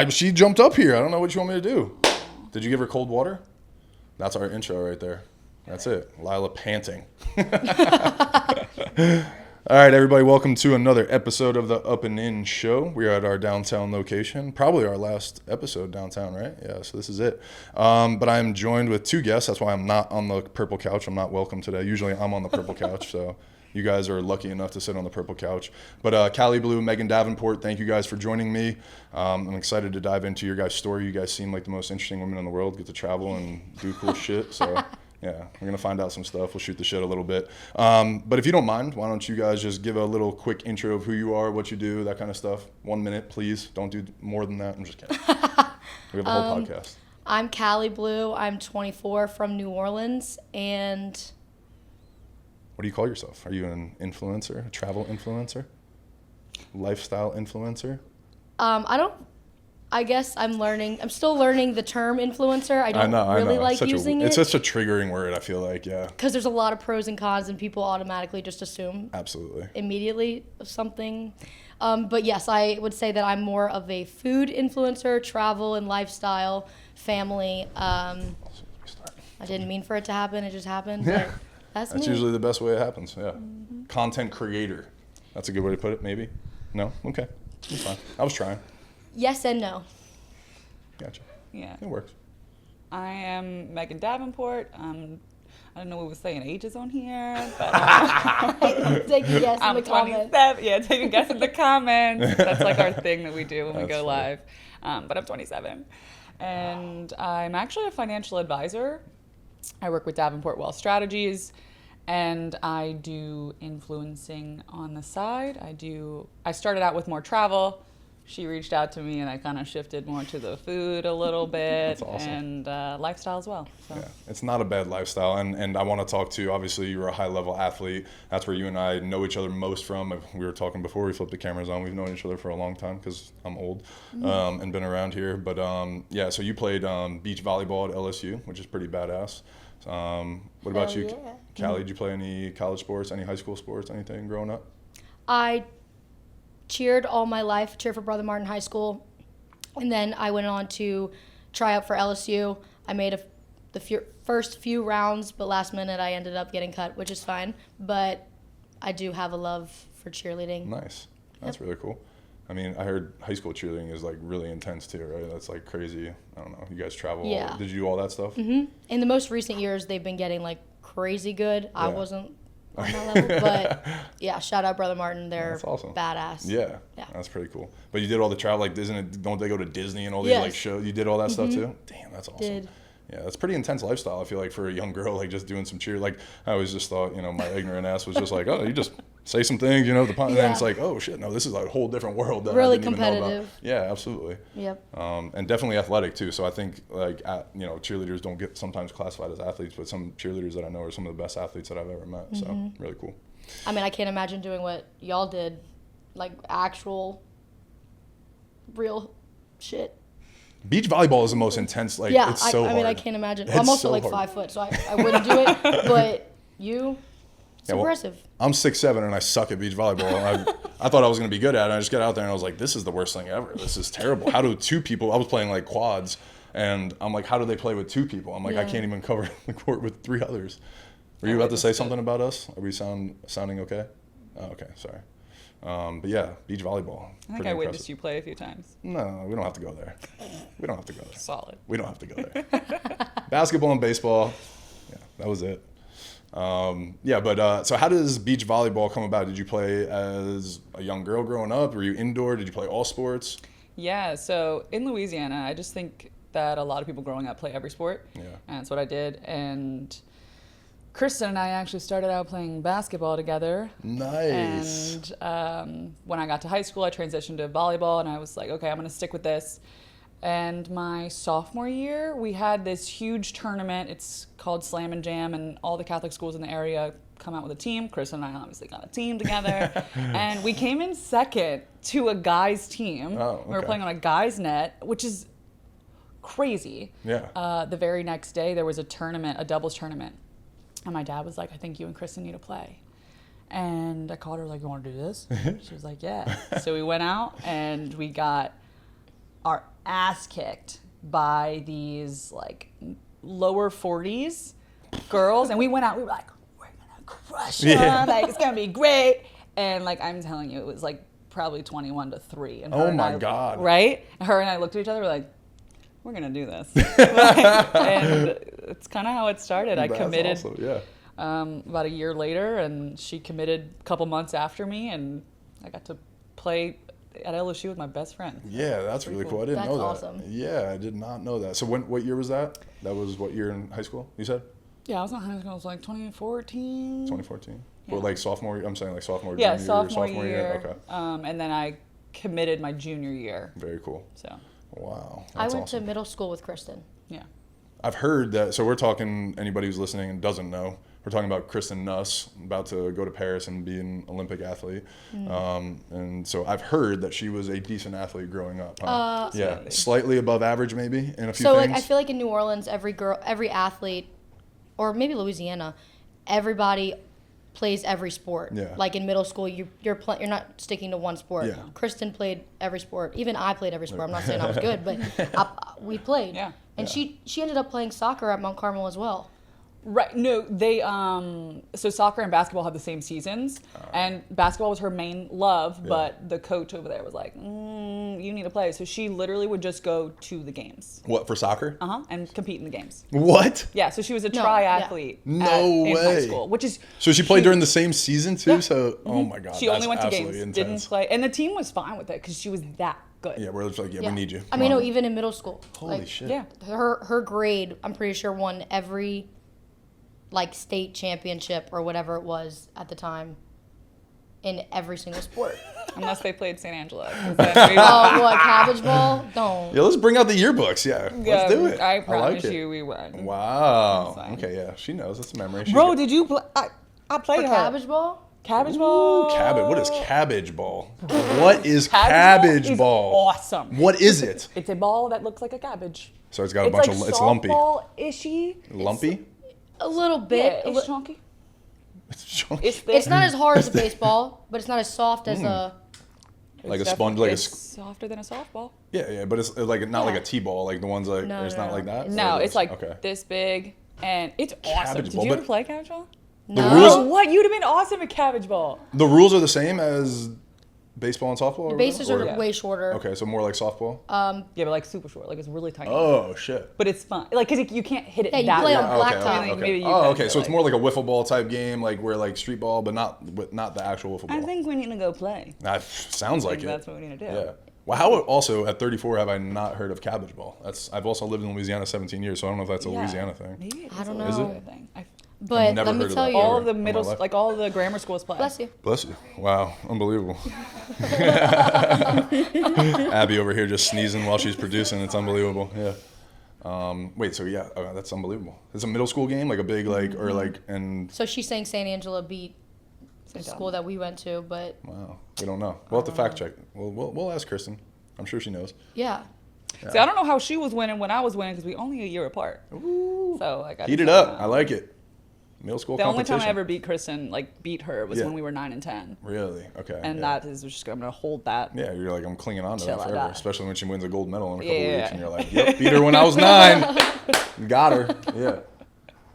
She jumped up here. I don't know what you want me to do. Did you give her cold water? That's our intro right there. That's it. Lila panting. All right, everybody, welcome to another episode of the Up and In Show. We are at our downtown location, probably our last episode downtown, right? Yeah, so this is it. But I'm joined with two guests. That's why I'm not on the purple couch. I'm not welcome today. Usually I'm on the purple couch, so you guys are lucky enough to sit on the purple couch. But Calley, Blue, Megan, Davenport, thank you guys for joining me. I'm excited to dive into your guys' story. You guys seem like the most interesting women in the world, get to travel and do cool shit, so... Yeah, we're going to find out some stuff. We'll shoot the shit a little bit. But if you don't mind, why don't you guys just give a little quick intro of who you are, what you do, that kind of stuff. 1 minute, please. Don't do more than that. I'm just kidding. We have a whole podcast. I'm Calley Blue. I'm 24 from New Orleans. And what do you call yourself? Are you an influencer, a travel influencer, lifestyle influencer? I guess I'm still learning the term influencer. I don't really like using it. It's such a triggering word, I feel like, yeah. Because there's a lot of pros and cons, and people automatically just assume absolutely immediately something. But yes, I would say that I'm more of a food influencer, travel and lifestyle, family. I didn't mean for it to happen. It just happened. Yeah. But that's usually the best way it happens, yeah. Mm-hmm. Content creator. That's a good way to put it, maybe? No? Okay. That's fine. I was trying. Yes and no. Gotcha. Yeah. It works. I am Megan Davenport. I don't know what we're saying ages on here, but take a guess in the comments. Yeah, take a guess in the comments. That's like our thing that we do when we go live. But I'm 27. And I'm actually a financial advisor. I work with Davenport Wealth Strategies. And I do influencing on the side. I started out with more travel. She reached out to me, and I kind of shifted more to the food a little bit. That's awesome. And lifestyle as well. So. Yeah, it's not a bad lifestyle, and I want to talk to, obviously, you're a high-level athlete. That's where you and I know each other most from. We were talking before we flipped the cameras on. We've known each other for a long time because I'm old and been around here. But, yeah, so you played beach volleyball at LSU, which is pretty badass. What about you, yeah. Calley? Did you play any college sports, any high school sports, anything growing up? I cheered all my life, cheered for Brother Martin High School, and then I went on to try out for LSU. I made the first few rounds, but last minute I ended up getting cut, which is fine. But I do have a love for cheerleading. Nice. That's really cool. I mean, I heard high school cheerleading is like really intense too, right? That's like crazy. I don't know. You guys travel. Yeah. Did you do all that stuff? Mm-hmm. In the most recent years, they've been getting like crazy good. Yeah. I wasn't on that level, but yeah, shout out Brother Martin. They're That's awesome. Badass. Yeah, that's pretty cool. But you did all the travel, like, don't they go to Disney and all these like shows? You did all that stuff too? Damn, that's awesome. Did. Yeah, that's pretty intense lifestyle, I feel like, for a young girl, like just doing some cheer. Like, I always just thought, my ignorant ass was just like, oh, you just say some things, and then it's like, oh shit, no, this is like a whole different world that really I didn't even know competitive. about. Yeah, absolutely. Yep. And definitely athletic too. So I think like cheerleaders don't get sometimes classified as athletes, but some cheerleaders that I know are some of the best athletes that I've ever met. So really cool. I mean, I can't imagine doing what y'all did, like actual, real shit. Beach volleyball is the most intense. Like, yeah, it's so hard. I mean, I can't imagine. It's I'm also so like hard. 5 foot, so I wouldn't do it. But it's impressive. I'm 6'7" and I suck at beach volleyball. I thought I was going to be good at it. I just got out there and I was like, this is the worst thing ever. This is terrible. How do two people? I was playing like quads, and I'm like, how do they play with two people? I'm like, I can't even cover the court with 3 others. Were you about to say something about us? Are we sounding okay? Oh, okay, sorry. But yeah, beach volleyball. I think I witnessed you play a few times. No, we don't have to go there. We don't have to go there. Solid. We don't have to go there. Basketball and baseball. Yeah, that was it. So how does beach volleyball come about? Did you play as a young girl growing up? Were you indoor? Did you play all sports? Yeah, so in Louisiana, I just think that a lot of people growing up play every sport. Yeah. And that's what I did. And Kristen and I actually started out playing basketball together. Nice. And when I got to high school, I transitioned to volleyball, and I was like, okay, I'm going to stick with this. And my sophomore year, we had this huge tournament. It's called Slam and Jam, and all the Catholic schools in the area come out with a team. Kristen and I obviously got a team together. And we came in second to a guys' team. Oh, okay. We were playing on a guys' net, which is crazy. Yeah. The very next day, there was a tournament, a doubles tournament. And my dad was like, I think you and Kristen need to play. And I called her, like, you want to do this? She was like, yeah. So we went out and we got our ass kicked by these like lower 40s girls, and we went out. We were like, we're gonna crush them. Like it's gonna be great. And like I'm telling you, it was like probably 21-3. And Oh my God! Right? And her and I looked at each other. We're like, we're gonna do this. And it's kind of how it started. I committed. Awesome. Yeah. About a year later, and she committed a couple months after me, and I got to play at LSU with my best friend. Yeah, that's really cool. I didn't know that. That's awesome. Yeah, I did not know that. So what year was that? That was what year in high school, you said? Yeah, I was in high school. I was like 2014. 2014. Yeah. Well, like sophomore, I'm saying like sophomore, Yeah, junior sophomore year. year. Okay. And then I committed my junior year. Very cool. So. Wow. I That's went awesome. to middle school with Kristen. Yeah. I've heard that, so we're talking, anybody who's listening and doesn't know, we're talking about Kristen Nuss, about to go to Paris and be an Olympic athlete. And so I've heard that she was a decent athlete growing up. Huh? Yeah, slightly above average maybe in a few So things. like I feel like in New Orleans, every athlete, or maybe Louisiana, everybody plays every sport. Yeah. Like in middle school, you're not sticking to one sport. Yeah. Kristen played every sport. Even I played every sport. I'm not saying I was good, but we played. Yeah. And she ended up playing soccer at Mount Carmel as well. Right. No, they so soccer and basketball had the same seasons, and basketball was her main love. But the coach over there was like, "You need to play." So she literally would just go to the games. What, for soccer? And compete in the games. What? Yeah. So she was a No, triathlete. No in high way. school, which is So she played during the same season too? Yeah. So, oh my God. she only that's went to absolutely games, intense. didn't play, and the team was fine with it because she was that good. Yeah, we're just like, we need you. I mean, no, even in middle school. Holy like, shit. Yeah. Her grade, I'm pretty sure, won every like state championship or whatever it was at the time in every single sport. Unless they played St. Angelo. Oh, what, cabbage ball? Don't. Yeah, let's bring out the yearbooks. Yeah, let's do it. I promise like you we won. Wow. Fine. Okay, yeah, she knows. That's a memory. She's Bro, got- did you play? I played For her. cabbage ball? Cabbage ball. Cabbage. What is cabbage ball? What is Cabbage cabbage ball ball? is awesome. What is it? It's a ball that looks like a cabbage. So it's got a bunch of. It's lumpy. Softball-ishy. Lumpy. A little Yeah, bit. it's chunky. It's chunky. It's thick. It's not as hard as a baseball, but it's not as soft as a. Like a It's sponge, definitely- like a. it's softer than a softball. Yeah, but it's like not like Yeah. a T-ball, like the ones like. No, it's no, not no. like that. No, Or it it's is? like Okay. this big, and it's awesome. Cabbage Did ball, you ever but- play cabbage ball? No. rules- Oh, what? You'd have been awesome at cabbage ball. The rules are the same as baseball and softball. The or bases whatever? are Or- way shorter. Okay, so more like softball. Yeah, but like super short. Like it's really tiny. Oh shit. But it's fun. Like, because you can't hit it Yeah, you that play way. on Oh, okay, blacktop. okay, Maybe you Oh, can, okay. but, So it's like- more like a wiffle ball type game, like where like street ball, but not the actual wiffle ball. I think we need to go play. That sounds like it. That's what we need to do. Yeah. Well, how also at 34 have I not heard of cabbage ball? I've also lived in Louisiana 17 years, so I don't know if that's a Yeah. Louisiana thing. Maybe it I is don't a know. Louisiana thing. But never let me heard of tell that you. All of the in my middle, life. like all of the grammar schools play. Bless you. Bless you. Wow, unbelievable. Abby over here just sneezing while she's producing. It's unbelievable. Yeah. Wait. So yeah, that's unbelievable. It's a middle school game, like a big like or like and So she's saying St. Angela beat the St. school that we went to, but wow, we don't know. We'll have to fact check. We'll ask Kristen. I'm sure she knows. yeah. See, I don't know how she was winning when I was winning because we only a year apart. Ooh. So I got Heat it up. I like it. Middle school The only competition. time I ever beat Kristen, like beat her, was Yeah. when we were 9 and 10, Really? Okay. and yeah. that is just I'm gonna hold that. Yeah, you're like, I'm clinging on to Till that I forever, die. especially when she wins a gold medal in a couple Yeah. weeks, and you're like, yep, beat her when I was 9. Got her. Yeah.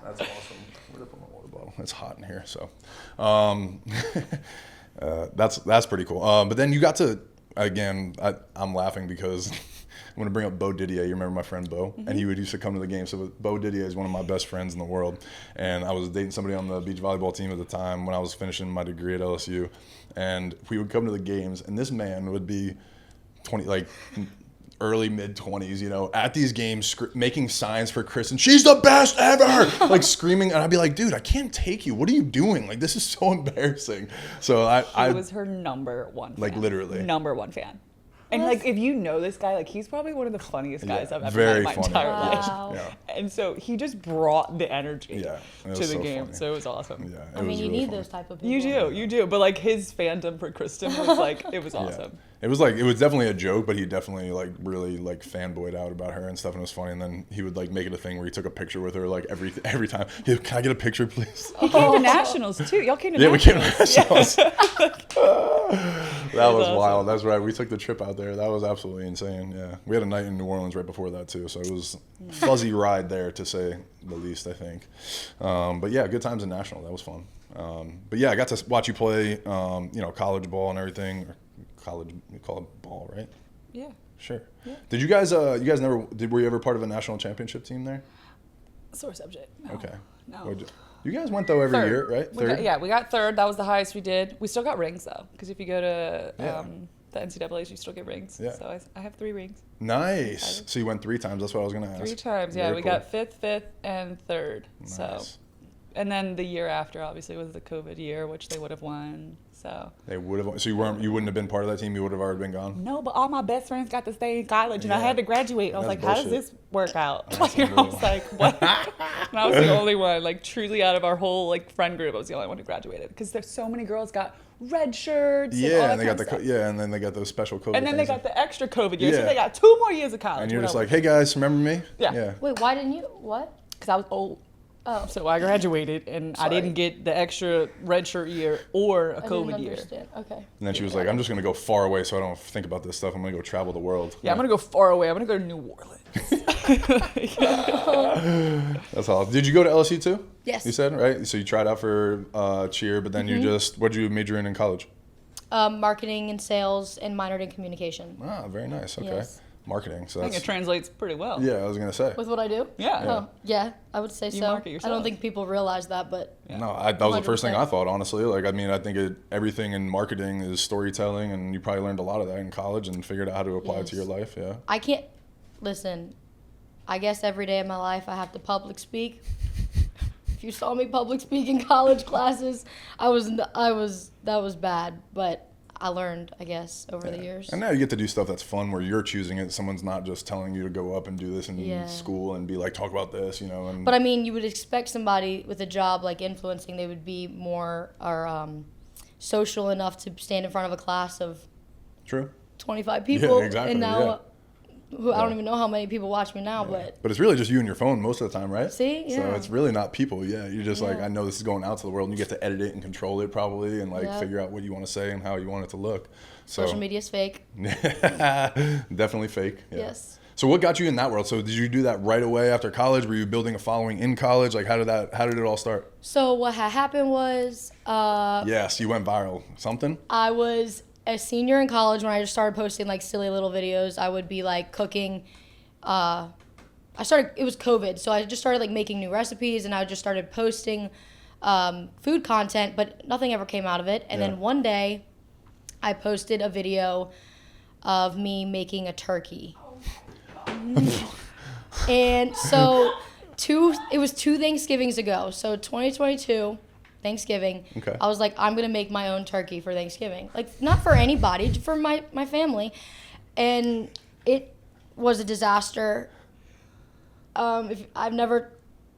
That's awesome. Where'd I put my water bottle? It's hot in here, so. That's pretty cool. But then you got to, again, I'm laughing because I'm going to bring up Bo Didier. You remember my friend Bo? And he used to come to the game. So Bo Didier is one of my best friends in the world. And I was dating somebody on the beach volleyball team at the time when I was finishing my degree at LSU. And we would come to the games, and this man would be 20, like early mid-20s, you know, at these games making signs for Kristen. She's the best ever! Like screaming. And I'd be like, dude, I can't take you. What are you doing? Like, this is so embarrassing. So I was her number one fan. Like, literally. Number one fan. And like, if you know this guy, like he's probably one of the funniest guys I've ever met very in my funny. entire Wow. life. Yeah. And so he just brought the energy Yeah, it was to the so game. funny. So it was awesome. Yeah, it I mean, was you really need funny. those type of people. You do. But like his fandom for Kristen was like, it was awesome. It was definitely a joke, but he definitely like really like fanboyed out about her and stuff, and it was funny. And then he would like make it a thing where he took a picture with her like every time. He would, can I get a picture, please? He came to nationals too. Y'all came to Yeah, nationals. we came to nationals. That was wild. That's right. We took the trip out there. That was absolutely insane. Yeah, we had a night in New Orleans right before that too, so it was fuzzy ride there to say the least, I think. But yeah, good times in national. That was fun. But yeah, I got to watch you play, college ball and everything. College, you call it ball, right? Yeah. Sure. Yeah. Did you guys were you ever part of a national championship team there? Sore subject. No. Okay. No. You guys went though every Third. year, right? Third? We got third. That was the highest we did. We still got rings though, because if you go to the NCAAs, you still get rings. Yeah. So I have 3 rings. Nice. So you went 3 times. That's what I was going to ask. 3 times, yeah. Very We cool. got 5th, and 3rd. Nice. So, and then the year after, obviously, was the COVID year, which they would have won. So They would have. So you wouldn't have been part of that team. You would have already been gone. no, but all my best friends got to stay in college, and I Yeah. had to graduate. I was That's like, how does bullshit. this work out? That's Like, I was unbelievable. like, what? And I was the only one, like, truly out of our whole like friend group, I was the only one who graduated, because there's so many girls got red shirts. and all Yeah, that and they got kind the of stuff. and then they got those special COVID. And then they things. got the extra COVID year, so Yeah. they got 2 more years of college. And you're just whatever. like, hey guys, remember me? Yeah. Wait, why didn't you? What? Because I was old. Oh. So I graduated, and I Sorry. didn't get the extra red shirt year or a I didn't COVID year. understand. Okay. And then she was like, I'm just gonna go far away so I don't think about this stuff. I'm gonna go travel the world. Yeah, I'm gonna go far away. I'm gonna go to New Orleans. That's all. Did you go to LSU too? Yes. You said, right? So you tried out for cheer, but then you just what'd you major in college? Marketing and sales, and minored in communication. Ah, very nice. Okay. Yes. Marketing. So I think that's it translates pretty well. yeah. I was gonna say. With what I do? Yeah. Oh, yeah, I would say You so. market I yourself. don't think people realize that, but No, that was the first thing 100%. I thought, honestly. Like, I mean, I think everything in marketing is storytelling, and you probably learned a lot of that in college and figured out how to apply it to your Yes. life. Yeah. I can't listen. I guess every day of my life I have to public speak. If you saw me public speak in college classes, that was bad, but I learned, I guess, over the years. And now you get to do stuff that's fun where you're choosing it. Someone's not just telling you to go up and do this in Yeah. school and be like, talk about this, And But I mean, you would expect somebody with a job like influencing, they would be more social enough to stand in front of a class of true. 25 people. exactly, And now, yeah. I don't even know how many people watch me now, but But it's really just you and your phone most of the time, right? See? So Yeah. it's really not people. Yeah. You're just like, Yeah. I know this is going out to the world, and you get to edit it and control it probably, and like Yeah. figure out what you want to say and how you want it to look. So social media's fake. definitely fake. Yeah. Yes. So what got you in that world? So did you do that right away after college? Were you building a following in college? Like how did it all start? So what had happened was Yes, you went viral. Something? I was a senior in college when I just started posting like silly little videos. I would be like cooking. It was COVID, so I just started like making new recipes, and I just started posting food content, but nothing ever came out of it. And Yeah. then one day I posted a video of me making a turkey. And so it was 2 Thanksgivings ago. So 2022 Thanksgiving. Okay. I was like, I'm gonna make my own turkey for Thanksgiving. Like not for anybody, just for my family. And it was a disaster. If I've never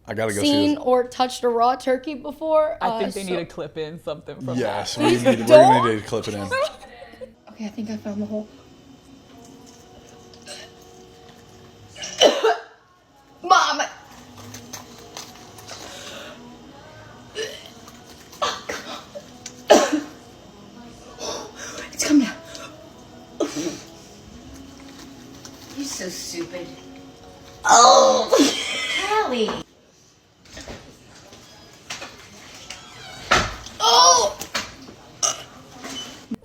I gotta go see seen this. or touched a raw turkey before. I think they so- need to clip in something from Yes, that. we're gonna need to clip it in. Okay, I think I found the hole. Mom! It's coming out. You're so stupid. Oh, Calley. Oh!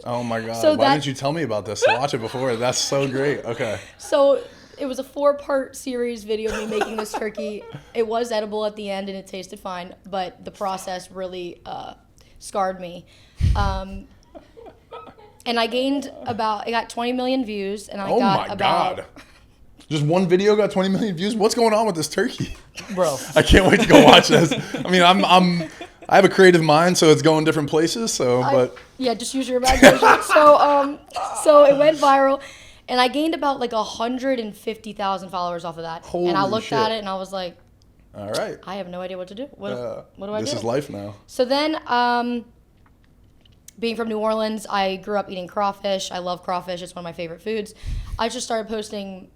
Oh my god. So Why that- didn't you tell me about this? Watch it before. That's so great. Okay. So it was a 4-part series video of me making this turkey. It was edible at the end and it tasted fine, but the process really scarred me. And I got 20 million views, and I Oh got my about god. Just one video got 20 million views. What's going on with this turkey? Bro. I can't wait to go watch this. I mean, I have a creative mind, so it's going different places. So, but yeah, just use your imagination. So it went viral, and I gained about like 150,000 followers off of that. And I Holy looked shit. at it, and I was like, all right. I have no idea what to do. What do I This do? is life now. So then being from New Orleans, I grew up eating crawfish. I love crawfish. It's one of my favorite foods. I just started posting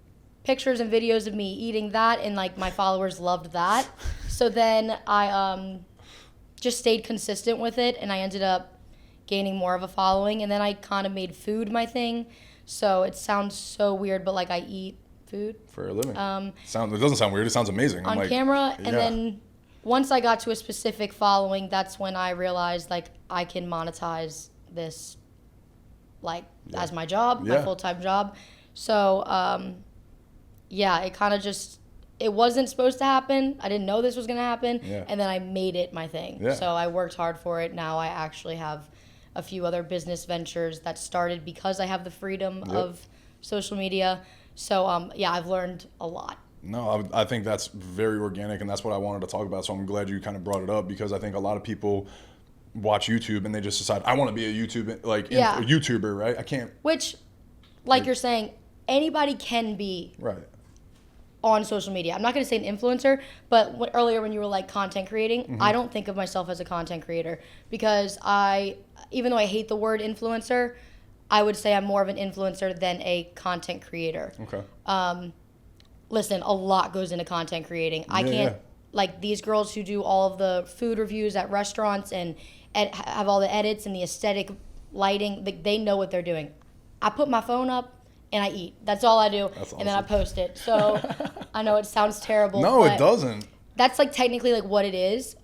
pictures and videos of me eating that, and like my followers loved that. So then I just stayed consistent with it, and I ended up gaining more of a following, and then I kind of made food my thing. So it sounds so weird, but like I eat food for a living. It doesn't sound weird. It sounds amazing. On camera, and then once I got to a specific following, that's when I realized like I can monetize this like as my job, my full-time job. So it kind of just, it wasn't supposed to happen. I didn't know this was going to happen. Yeah. And then I made it my thing. Yeah. So I worked hard for it. Now I actually have a few other business ventures that started because I have the freedom of social media. So, I've learned a lot. No, I think that's very organic, and that's what I wanted to talk about. So I'm glad you kind of brought it up, because I think a lot of people watch YouTube and they just decide, I want to be a YouTuber, right? I can't. Which, like you're saying, anybody can be on social media. I'm not going to say an influencer, but earlier when you were like content creating, I don't think of myself as a content creator, because even though I hate the word influencer, I would say I'm more of an influencer than a content creator. Okay. Listen, a lot goes into content creating. I can't, like these girls who do all of the food reviews at restaurants and have all the edits and the aesthetic lighting, they know what they're doing. I put my phone up and I eat. That's all I do. That's awesome. And then I post it. So I know it sounds terrible. No, it doesn't. That's like technically like what it is.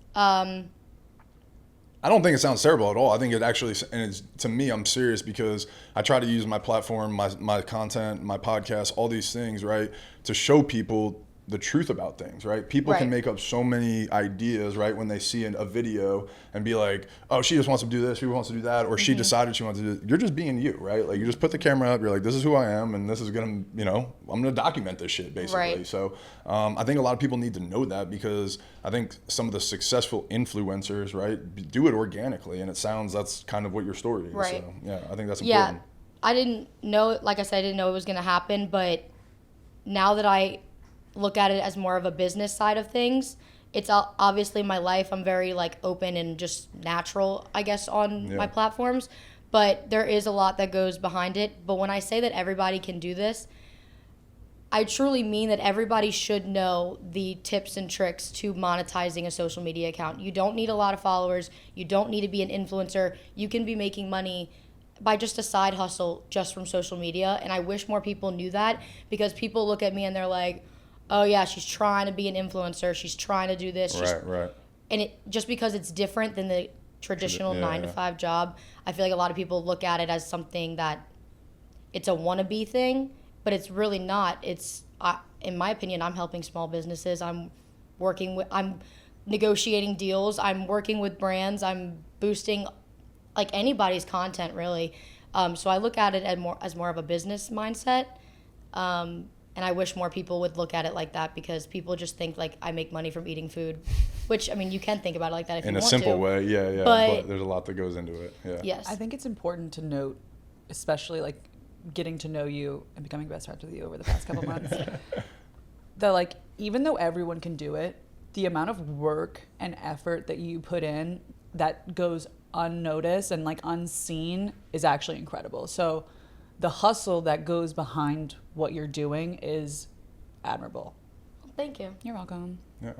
I don't think it sounds terrible at all. I think it actually, and to me, I'm serious, because I try to use my platform, my content, my podcast, all these things, right, to show people the truth about things, right? People can make up so many ideas, right, when they see a video and be like, oh, she just wants to do this, she wants to do that, or she decided she wants to do this. You're just being you, right? Like, you just put the camera up, you're like, this is who I am, and this is going to, I'm going to document this shit, basically. Right. So I think a lot of people need to know that, because I think some of the successful influencers, right, do it organically, and it sounds that's kind of what your story is. Right. So, yeah, I think that's important. Yeah, I didn't know, like I said, I didn't know it was going to happen, but now that I look at it as more of a business side of things, it's obviously my life. I'm very like open and just natural, I guess, on my platforms, but there is a lot that goes behind it. But when I say that everybody can do this, I truly mean that everybody should know the tips and tricks to monetizing a social media account. You don't need a lot of followers. You don't need to be an influencer. You can be making money by just a side hustle just from social media. And I wish more people knew that, because people look at me and they're like, oh yeah, she's trying to be an influencer, she's trying to do this. Right. And it just because it's different than the traditional 9-to-5 job, I feel like a lot of people look at it as something that it's a wannabe thing, but it's really not. It's, in my opinion, I'm helping small businesses. I'm negotiating deals. I'm working with brands. I'm boosting like anybody's content, really. So I look at it as more of a business mindset. And I wish more people would look at it like that, because people just think like I make money from eating food, which, I mean, you can think about it like that if you want to. In a simple way, yeah. But there's a lot that goes into it, yeah. Yes. I think it's important to note, especially like getting to know you and becoming best friends with you over the past couple months, that like, even though everyone can do it, the amount of work and effort that you put in that goes unnoticed and like unseen is actually incredible. So the hustle that goes behind what you're doing is admirable. Thank you. You're welcome. Yeah.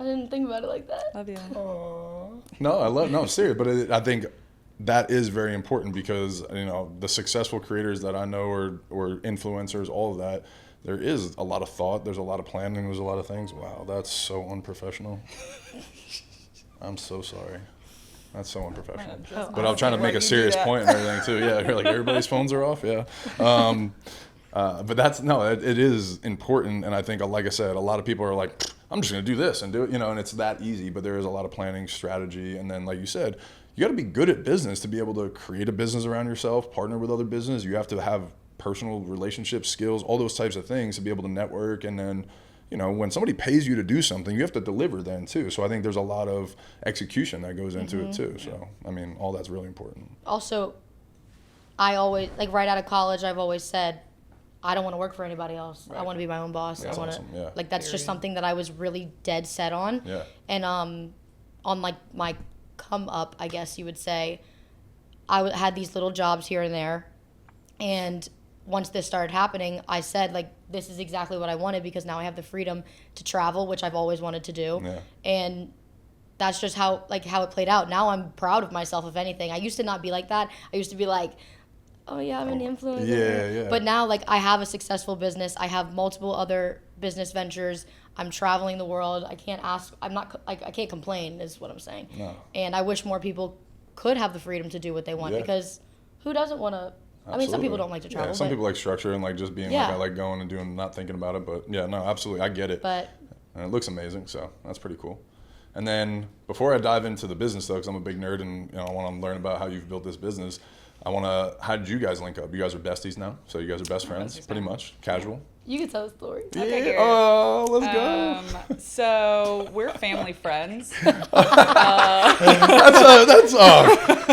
I didn't think about it like that. Love you. Aww. No, serious. But I think that is very important, because, the successful creators that I know or influencers, all of that, there is a lot of thought. There's a lot of planning. There's a lot of things. Wow, that's so unprofessional. I'm so sorry. That's so unprofessional. But I'm trying to make a serious point and everything too. Yeah, you're like, everybody's phones are off. Yeah. But it is important. And I think, like I said, a lot of people are like, I'm just going to do this and do it, and it's that easy. But there is a lot of planning, strategy. And then, like you said, you got to be good at business to be able to create a business around yourself, partner with other business. You have to have personal relationship skills, all those types of things to be able to network. And then, when somebody pays you to do something, you have to deliver then too. So I think there's a lot of execution that goes into it too. So, I mean, all that's really important. Also, I always, like right out of college, I've always said, I don't want to work for anybody else. Right. I want to be my own boss. That's awesome. Yeah. Like, that's just something that I was really dead set on. Yeah. And on like my come up, I guess you would say, had these little jobs here and there. And once this started happening, I said, like, this is exactly what I wanted, because now I have the freedom to travel, which I've always wanted to do. Yeah. And that's just how it played out. Now I'm proud of myself, if anything. I used to not be like that. I used to be like, oh yeah, I'm an influencer. Yeah. But now, like, I have a successful business. I have multiple other business ventures. I'm traveling the world. I can't complain, is what I'm saying. No. And I wish more people could have the freedom to do what they want, because who doesn't want to? I mean, some people don't like to travel. Yeah, some people like structure and like just being like, I like going and doing, not thinking about it. But yeah, no, absolutely, I get it. But and it looks amazing, so that's pretty cool. And then before I dive into the business, though, because I'm a big nerd and I want to learn about how you've built this business, how did you guys link up? You guys are besties now, so you guys are best friends, pretty much, casual. you can tell the story. Okay, Yeah. Oh, let's go. So we're family friends. That's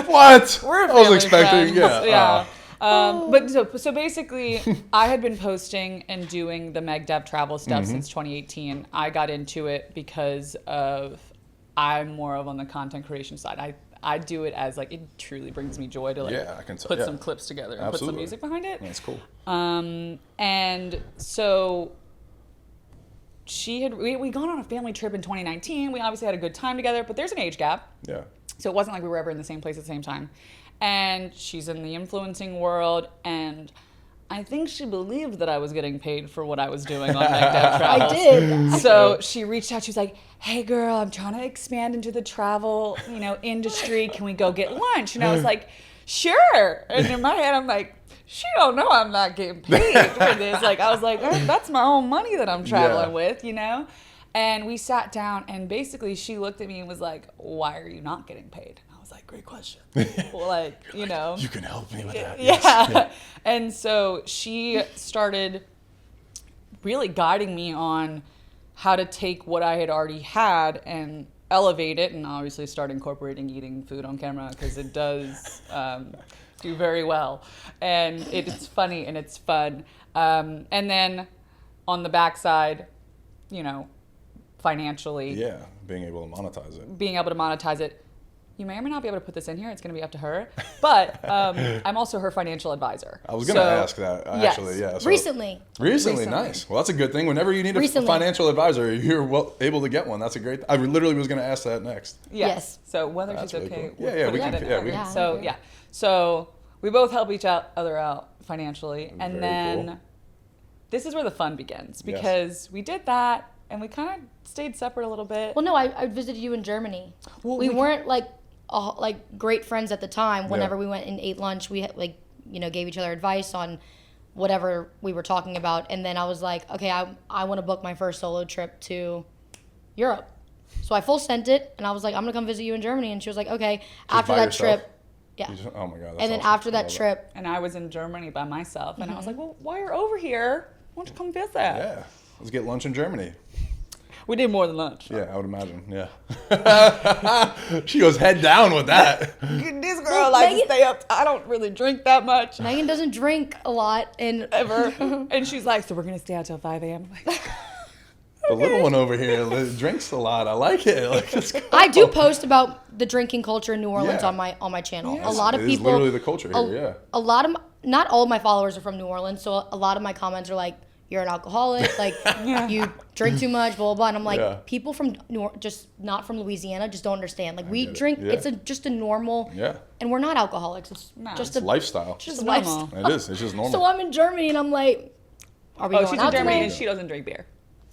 what? We're I was family expecting, friends. yeah. But so basically, I had been posting and doing the MegDev travel stuff since 2018. I got into it because I'm more of on the content creation side. I do it as like, it truly brings me joy to like I can tell, put some clips together and put some music behind it. That's cool. And so we gone on a family trip in 2019. We obviously had a good time together, but there's an age gap. Yeah. So it wasn't like we were ever in the same place at the same time. And she's in the influencing world, and I think she believed that I was getting paid for what I was doing on MegDev Travels. I did. So she reached out. She was like, "Hey, girl, I'm trying to expand into the travel, industry. Can we go get lunch?" And I was like, "Sure." And in my head, I'm like, she don't know I'm not getting paid for this. Like, I was like, that's my own money that I'm traveling with, And we sat down, and basically she looked at me and was like, "Why are you not getting paid?" I was like, "Great question." Like, You can help me with that. Yeah. Yes. And so she started really guiding me on how to take what I had already had and elevate it, and obviously start incorporating eating food on camera, because it does do very well. And it's funny and it's fun. And then on the backside, financially. Yeah, being able to monetize it. You may or may not be able to put this in here. It's going to be up to her. But I'm also her financial advisor. I was going to ask that, actually. Yes. Yeah. So Recently. Nice. Well, that's a good thing. Whenever you need a financial advisor, you're able to get one. That's a great. I literally was going to ask that next. Yes. So whether That's she's really okay. cool. We'll Yeah, put we that can. in Yeah, there. we can. So yeah. So we both help each other out financially, and Very then cool. this is where the fun begins, because we did that, and we kind of stayed separate a little bit. Well, no, I visited you in Germany. Well, we weren't like great friends at the time. Whenever Yeah. we went and ate lunch, we gave each other advice on whatever we were talking about. And then I was like, okay, I want to book my first solo trip to Europe. So I full sent it, and I was like, I'm gonna come visit you in Germany. And she was like, okay. After by that yourself? trip, yeah. Oh my God. That's And then awesome. after I that love trip, And I was in Germany by myself, and I Mm-hmm. was like, well, while you're over here, why don't you come visit? Yeah. Let's get lunch in Germany. We did more than lunch. Yeah, I would imagine. Yeah. She goes head down with that. This girl likes to stay up. I don't really drink that much Megan doesn't drink a lot, and ever. And she's like, so we're going to stay out till 5 a.m. I'm like, The little one over here drinks a lot. I like it. Like, let's go. I do post about the drinking culture in New Orleans Yeah. on my channel. Yes, A lot of it is people, literally the culture here, yeah. A lot of not all of my followers are from New Orleans, so a lot of my comments are like, "You're an alcoholic, like you drink too much, blah blah blah." And I'm like, Yeah. people from just not from Louisiana just don't understand. Like we get it. drink, Yeah. it's just a normal, Yeah. and we're not alcoholics. It's No. just It's a lifestyle. just a normal. lifestyle. It is. It's just normal. So I'm in Germany, and I'm like, "Are we oh, going she's out in Germany tonight?" and she doesn't drink beer.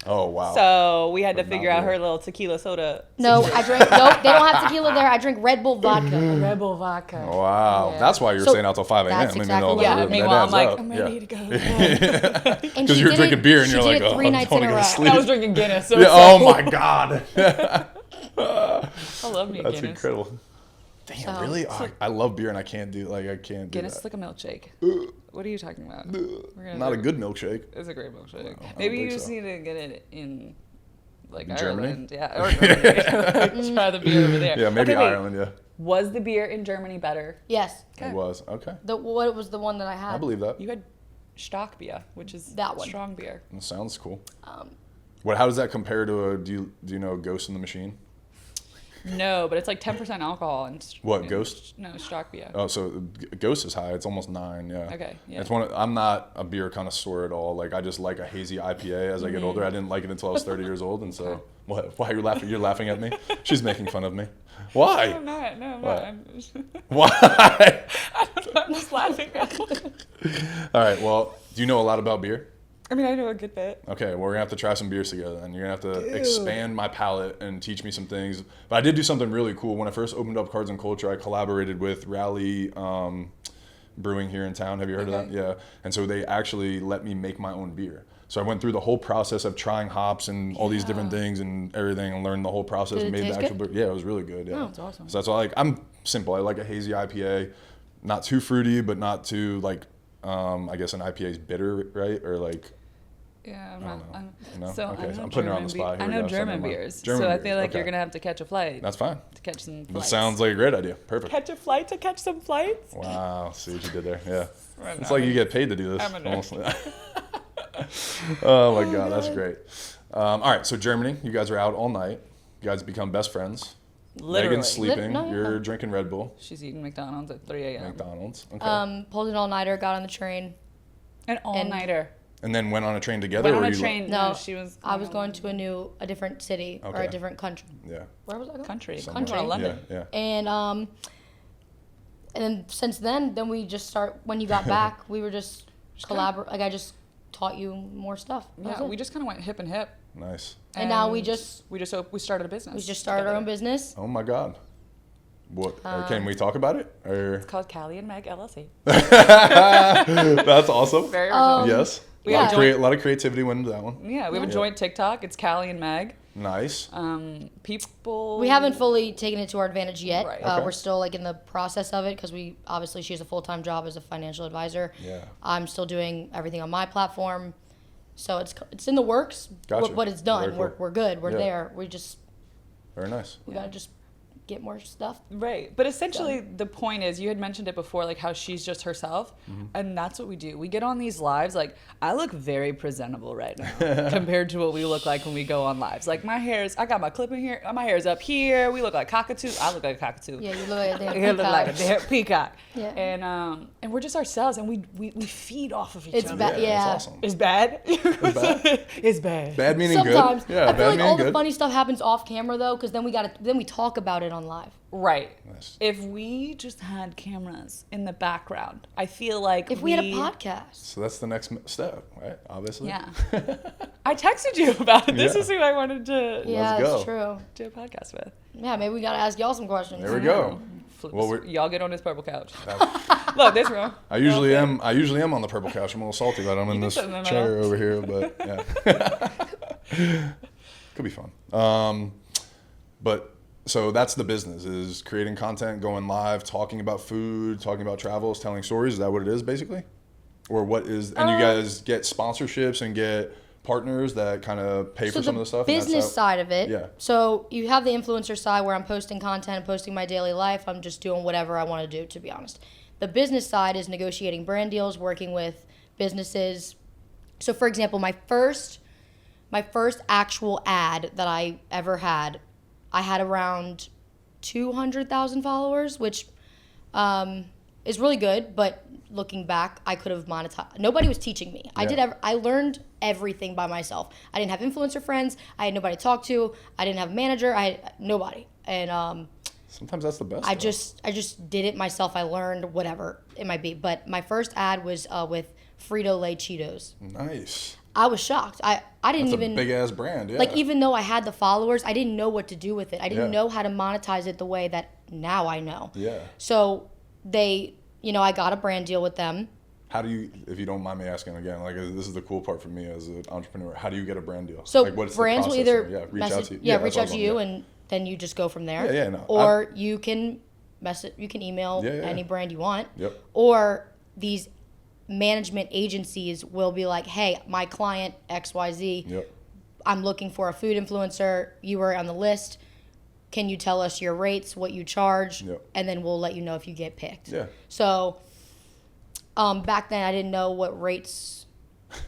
Oh, wow. So we had to But not figure out beer. her little tequila soda. No, I drink. Nope, they don't have tequila there. I drink Red Bull vodka. Red Bull vodka. Wow. Yeah. That's why you're So staying out till 5 a.m. that's exactly what Yeah, That meanwhile, I'm like, adds I'm up. ready to go. And Because she you're did drinking it- beer and she you're did like, it oh, 3 I'm nights going in to a go to row. sleep. I was drinking Guinness. So Yeah, it's oh like, my God. I love me That's Guinness. incredible. Damn, So- really? Oh, I love beer and I can't do Guinness is that. like a milkshake. What are you talking about? Not a good milkshake. It's a great milkshake. I don't Maybe you think just so. need to get it in like In Germany? Ireland. Yeah, or Germany. Try the beer over there. Yeah, maybe Okay, wait. Ireland, yeah. Was the beer in Germany better? Yes, It was. Okay. what was the one that I had? I believe that. You had Stockbier, which is That one. strong beer. That sounds cool. How does that compare to do you know Ghost in the Machine? No, but it's like 10% alcohol and What, Ghost? No, Stock beer. Oh, so Ghost is high. It's almost 9. Yeah. Okay, yeah. It's I'm not a beer connoisseur at all. Like I just like a hazy IPA as I get older. I didn't like it until I was 30 years old, and so what? Why are you laughing? You're laughing at me? She's making fun of me. Why? No, I'm not. No, I'm What? not. I'm Why? I don't know, I'm just laughing. All right. Well, do you know a lot about beer? I mean, I know a good bit. Okay, well, we're gonna have to try some beers together, and you're gonna have to expand my palate and teach me some things. But I did do something really cool when I first opened up Cards and Culture. I collaborated with Rally Brewing here in town. Have you heard of that? Yeah. And so they actually let me make my own beer. So I went through the whole process of trying hops and all these different things and everything, and learned the whole process. Did it Made the taste actual good? beer. Yeah, it was really good. Yeah, Oh, that's awesome. So that's all. I'm simple. I like a hazy IPA, not too fruity, but not too like. I guess an IPA is bitter, right? Or like. Yeah, I'm I not. don't know. I'm, No? so Okay, I know I'm putting her on the German spot. beer- Here I we know go. So German never mind. beers, German so I beers, feel like okay. you're gonna have to catch a flight That's fine. to catch some That flights. sounds like a great idea. Perfect. Catch a flight to catch some flights. Wow, see what you did there. Yeah. I'm It's a like you nerd. get paid to do this. I'm a nerd. Oh my God, that's great. All right, so Germany, you guys are out all night. You guys become best friends. Literally. Megan's sleeping. No, yeah. You're drinking Red Bull. She's eating McDonald's at 3 a.m. McDonald's. Okay. Pulled an all-nighter, got on the train. An all-nighter. And then went on a train together. Went or on a you train. No, No, she was. I was going to a different city or Okay. a different country. Yeah. Where was I going? country. Somewhere. Country. London. Yeah. And then since then we just when you got back, we were just collaborate. Like I just taught you more stuff. That was Yeah, it. we just kind of went hip and hip. Nice. And now we just started a business. started our own together. business. Oh my God. What? Can we talk about it? Or It's called Calley and Meg LLC. that's awesome. Very original. Yes. A yeah. lot of creativity went into that one. Yeah, we have a joint TikTok. It's Calley and Meg. Nice. People. We haven't fully taken it to our advantage yet. Right. Okay. We're still like in the process of it because she has a full-time job as a financial advisor. Yeah. I'm still doing everything on my platform, so it's in the works. Gotcha. But it's done. Very cool. We're good. We're Yeah. there. Very nice. We gotta just get more stuff. Right. But essentially, the point is, you had mentioned it before, like how she's just herself. And that's what we do. We get on these lives. Like, I look very presentable right now compared to what we look like when we go on lives. Like, I got my clip in here. My hair is up here. We look like cockatoo. I look like a cockatoo. Yeah, you look like a damn You look like a peacock. damn peacock. Yeah. And we're just ourselves, and we feed off of each It's other. bad. Yeah. That's awesome. It's bad. bad? It's bad. Bad meaning Sometimes good. Yeah, I bad feel like meaning all good. the funny stuff happens off camera though, because then we talk about it on live. Right. Nice. If we just had cameras in the background, I feel like If we had a podcast, So that's the next step, right? Obviously. Yeah. I texted you about it. This Yeah. is who I wanted to yeah, go. it's true. do a podcast with. Yeah, maybe we gotta ask y'all some questions. There we go. Well, Y'all get on this purple couch. Look, this room. I usually am on the purple couch. I'm a little salty that I'm in this sit in the chair middle. over here, but yeah. Could be fun. But so that's the business, is creating content, going live, talking about food, talking about travels, telling stories. Is that what it is basically? Or what is, and you guys get sponsorships and get partners that kind of pay So for some of the stuff? and that's business how- side of it. Yeah. So you have the influencer side where I'm posting content, posting my daily life. I'm just doing whatever I want to do, to be honest. The business side is negotiating brand deals, working with businesses. So for example, my first actual ad that I ever had, I had around 200,000 followers, which is really good, but looking back, I could have monetized. Nobody was teaching me. Yeah. I learned everything by myself. I didn't have influencer friends. I had nobody to talk to. I didn't have a manager. I had nobody. And Sometimes that's the best. I though. just did it myself. I learned whatever it might be. But my first ad was with Frito-Lay Cheetos. Nice. I was shocked. I didn't That's even a big ass brand. Yeah. like, even though I had the followers, I didn't know what to do with it. I didn't Yeah. know how to monetize it the way that now I know. Yeah. So I got a brand deal with them. How do you, if you don't mind me asking again, like this is the cool part for me as an entrepreneur. How do you get a brand deal? So like, what's brands the will process either there? reach message, out to you. reach that's out what to I'm- you, yeah. and then you just go from there. Yeah, no, Or you can email Yeah, yeah. any brand you want. Yep. Or these management agencies will be like, hey, my client XYZ, Yep. I'm looking for a food influencer. You were on the list. Can you tell us your rates, what you charge? Yep. And then we'll let you know if you get picked. Yeah. So back then I didn't know what rates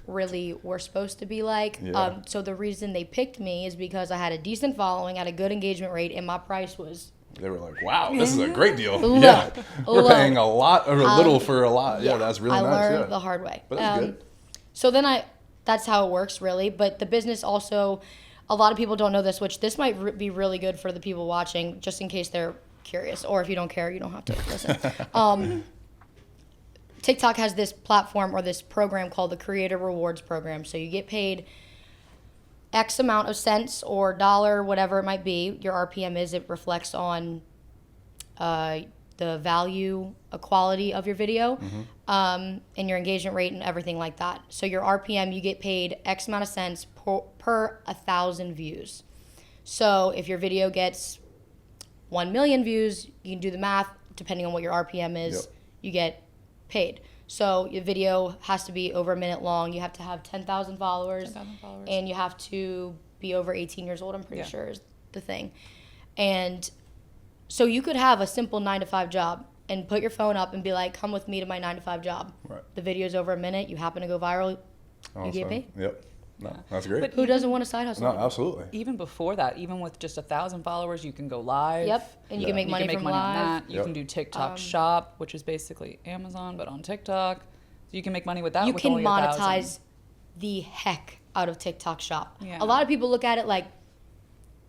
really were supposed to be like. Yeah. So the reason they picked me is because I had a decent following, had a good engagement rate, and my price was They were like, wow, this is a great deal. Low. Yeah. We're Low. paying a lot or a little for a lot. Yeah, that's really I nice. learned Yeah. the hard way. But that's good. So then that's how it works really. But the business also, a lot of people don't know this, which this might be really good for the people watching, just in case they're curious. Or if you don't care, you don't have to listen. TikTok has this platform or this program called the Creator Rewards Program. So you get paid X amount of cents or dollar, whatever it might be. Your RPM is, it reflects on the value, quality of your video, and your engagement rate and everything like that. So your RPM, you get paid X amount of cents per 1,000 views. So if your video gets 1 million views, you can do the math. Depending on what your RPM is, you get paid. So your video has to be over a minute long. You have to have 10,000 followers. And you have to be over 18 years old, I'm pretty sure is the thing. And so you could have a simple 9-to-5 job and put your phone up and be like, come with me to my 9-to-5 job. Right. The video's over a minute. You happen to go viral. You get paid. Yep. No, that's great. But Who doesn't want a side hustle? No, absolutely. Even before that, even with just 1,000 followers, you can go live. Yep. And you can make money from on live. that. You can do TikTok Shop, which is basically Amazon, but on TikTok. So you can make money with that. You with can only 1,000. monetize the heck out of TikTok Shop. Yeah. A lot of people look at it like,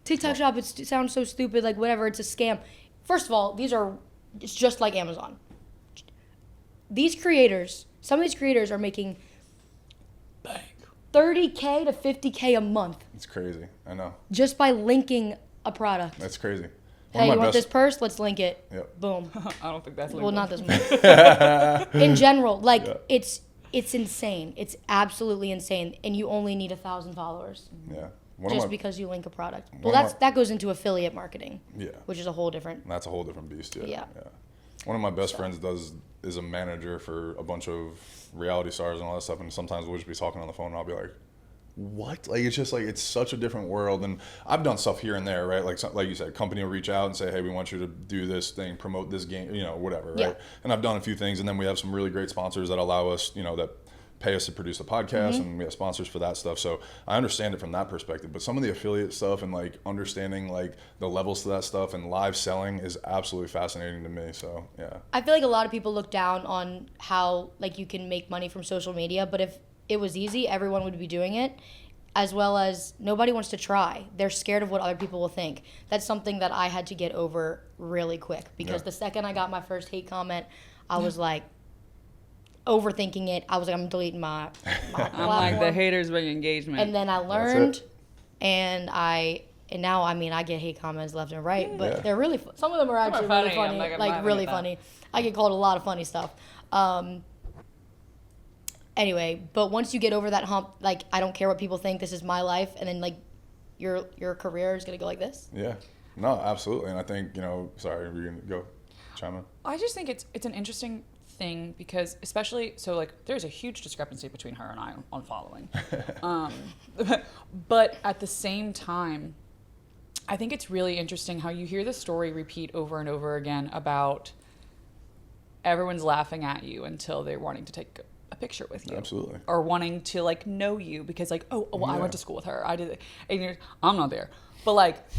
TikTok Shop, it sounds so stupid, like whatever, it's a scam. First of all, it's just like Amazon. Some of these creators are making $30K to $50K a month It's crazy. I know. just by linking a product. That's crazy. Hey, you want this purse? Let's link it. Yep. Boom. I don't think that's Well, legal. not this much. In general, like it's insane. It's absolutely insane, and you only need 1,000 followers Yeah. just because you link a product. one Well, of my- that goes into affiliate marketing, Yeah. which is a whole different. That's a whole different beast. Yeah. Yeah. One of my best friends is a manager for a bunch of reality stars and all that stuff, and sometimes we'll just be talking on the phone, and I'll be like, "What?" Like it's just like it's such a different world. And I've done stuff here and there, right? Like you said, company will reach out and say, "Hey, we want you to do this thing, promote this game, whatever." Right? Yeah. And I've done a few things, and then we have some really great sponsors that allow us, that pay us to produce the podcast, and we have sponsors for that stuff. So I understand it from that perspective. But some of the affiliate stuff and like understanding like the levels to that stuff and live selling is absolutely fascinating to me. So yeah. I feel like a lot of people look down on how like you can make money from social media, but if it was easy, everyone would be doing it. As well as nobody wants to try. They're scared of what other people will think. That's something that I had to get over really quick because the second I got my first hate comment, I was like overthinking it. I was like, I'm deleting my platform. I'm like, the haters bring engagement. And then I learned, and now I get hate comments left and right, but they're really some of them are actually really funny. I'm funny, not like really laughing at funny. I get called a lot of funny stuff. Anyway, but once you get over that hump, like I don't care what people think. This is my life, and then like your career is gonna go like this. Yeah. No, absolutely. And I think sorry, we're gonna go chime in. I just think it's an interesting thing because especially there's a huge discrepancy between her and I on following. But at the same time, I think it's really interesting how you hear the story repeat over and over again about everyone's laughing at you until they're wanting to take a picture with you. Absolutely. Or wanting to know you because I went to school with her. I did it. And I'm not there. But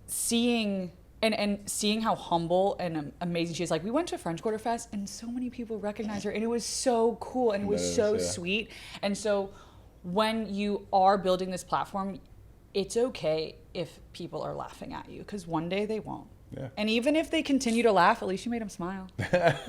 seeing and seeing how humble and amazing she is. Like we went to French Quarter Fest and so many people recognized her and it was so cool and it was so sweet. And so when you are building this platform, it's okay if people are laughing at you because one day they won't. Yeah. And even if they continue to laugh, at least you made them smile.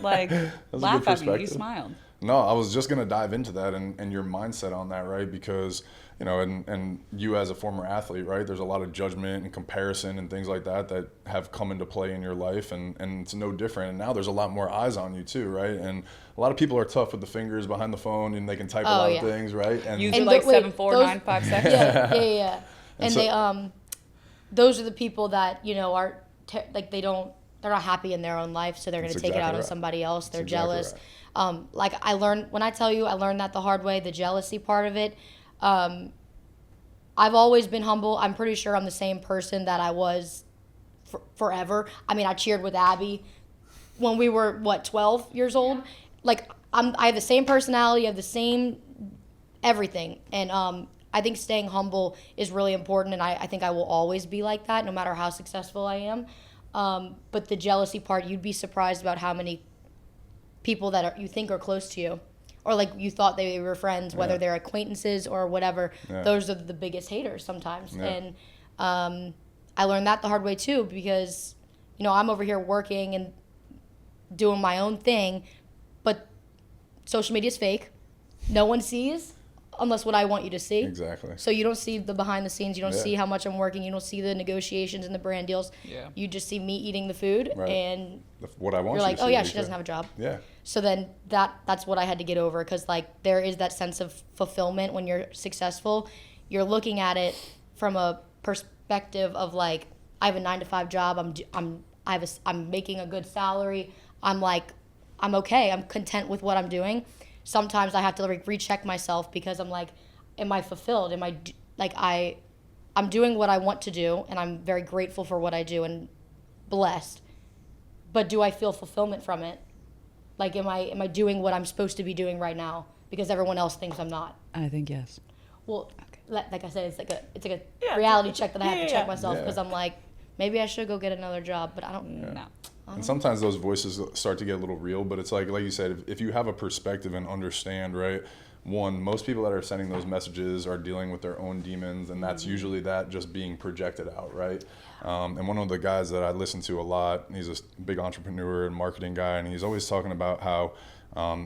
Laugh at me. You smiled. No, I was just gonna dive into that and your mindset on that, right? Because and you as a former athlete, right? There's a lot of judgment and comparison and things like that have come into play in your life, and it's no different. And now there's a lot more eyes on you too, right? And a lot of people are tough with the fingers behind the phone, and they can type a lot of things, right? And Use And it 74956. Yeah. And they those are the people that are they're not happy in their own life, so they're going to take it out on somebody else. They're jealous. Like I learned that the hard way, the jealousy part of it. I've always been humble. I'm pretty sure I'm the same person that I was forever. I mean, I cheered with Abby when we were 12 years old. Like I have the same personality, I have the same everything. And I think staying humble is really important, and I think I will always be like that, no matter how successful I am. But the jealousy part, you'd be surprised about how many people that you think are close to you, or like you thought they were friends, whether they're acquaintances or whatever. Those are the biggest haters sometimes. And I learned that the hard way too, because I'm over here working and doing my own thing, but social media is fake. No one sees unless what I want you to see. Exactly. So you don't see the behind the scenes. You don't see how much I'm working. You don't see the negotiations and the brand deals. Yeah. You just see me eating the food, and what I want. You're like, to oh see, yeah, she doesn't have a job. Yeah. So then that's what I had to get over, because like there is that sense of fulfillment when you're successful. You're looking at it from a perspective of like, I have a 9-to-5 job. I'm making a good salary. I'm okay. I'm content with what I'm doing. Sometimes I have to recheck myself, because I'm like, am I fulfilled? I'm doing what I want to do, and I'm very grateful for what I do and blessed. But do I feel fulfillment from it? Like, am I doing what I'm supposed to be doing right now because everyone else thinks I'm not? I think yes. Well, like I said, it's like a reality check that I have to check myself, because I'm like, maybe I should go get another job, but I don't know. And sometimes those voices start to get a little real, but it's like you said, if you have a perspective and understand, right? One, most people that are sending those messages are dealing with their own demons, and that's usually that just being projected out, right? And one of the guys that I listen to a lot, he's a big entrepreneur and marketing guy, and he's always talking about how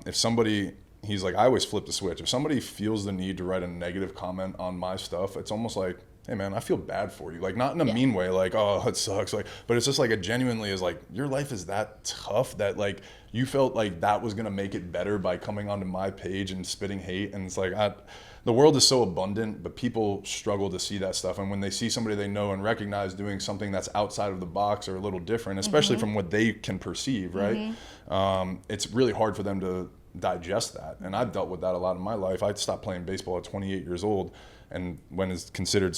if somebody, he's like, I always flip the switch. If somebody feels the need to write a negative comment on my stuff, it's almost like, hey man, I feel bad for you. Like, not in a mean way, like, oh, it sucks. Like, but it's just like, it genuinely is like, your life is that tough that like you felt like that was gonna make it better by coming onto my page and spitting hate. And it's like, the world is so abundant, but people struggle to see that stuff. And when they see somebody they know and recognize doing something that's outside of the box or a little different, especially from what they can perceive, right? It's really hard for them to digest that. And I've dealt with that a lot in my life. I stopped playing baseball at 28 years old, and when it's considered,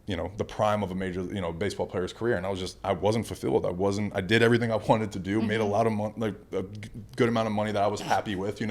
the prime of a major, baseball player's career. And I wasn't fulfilled. I did everything I wanted to do, made a lot of money, like a good amount of money that I was happy with,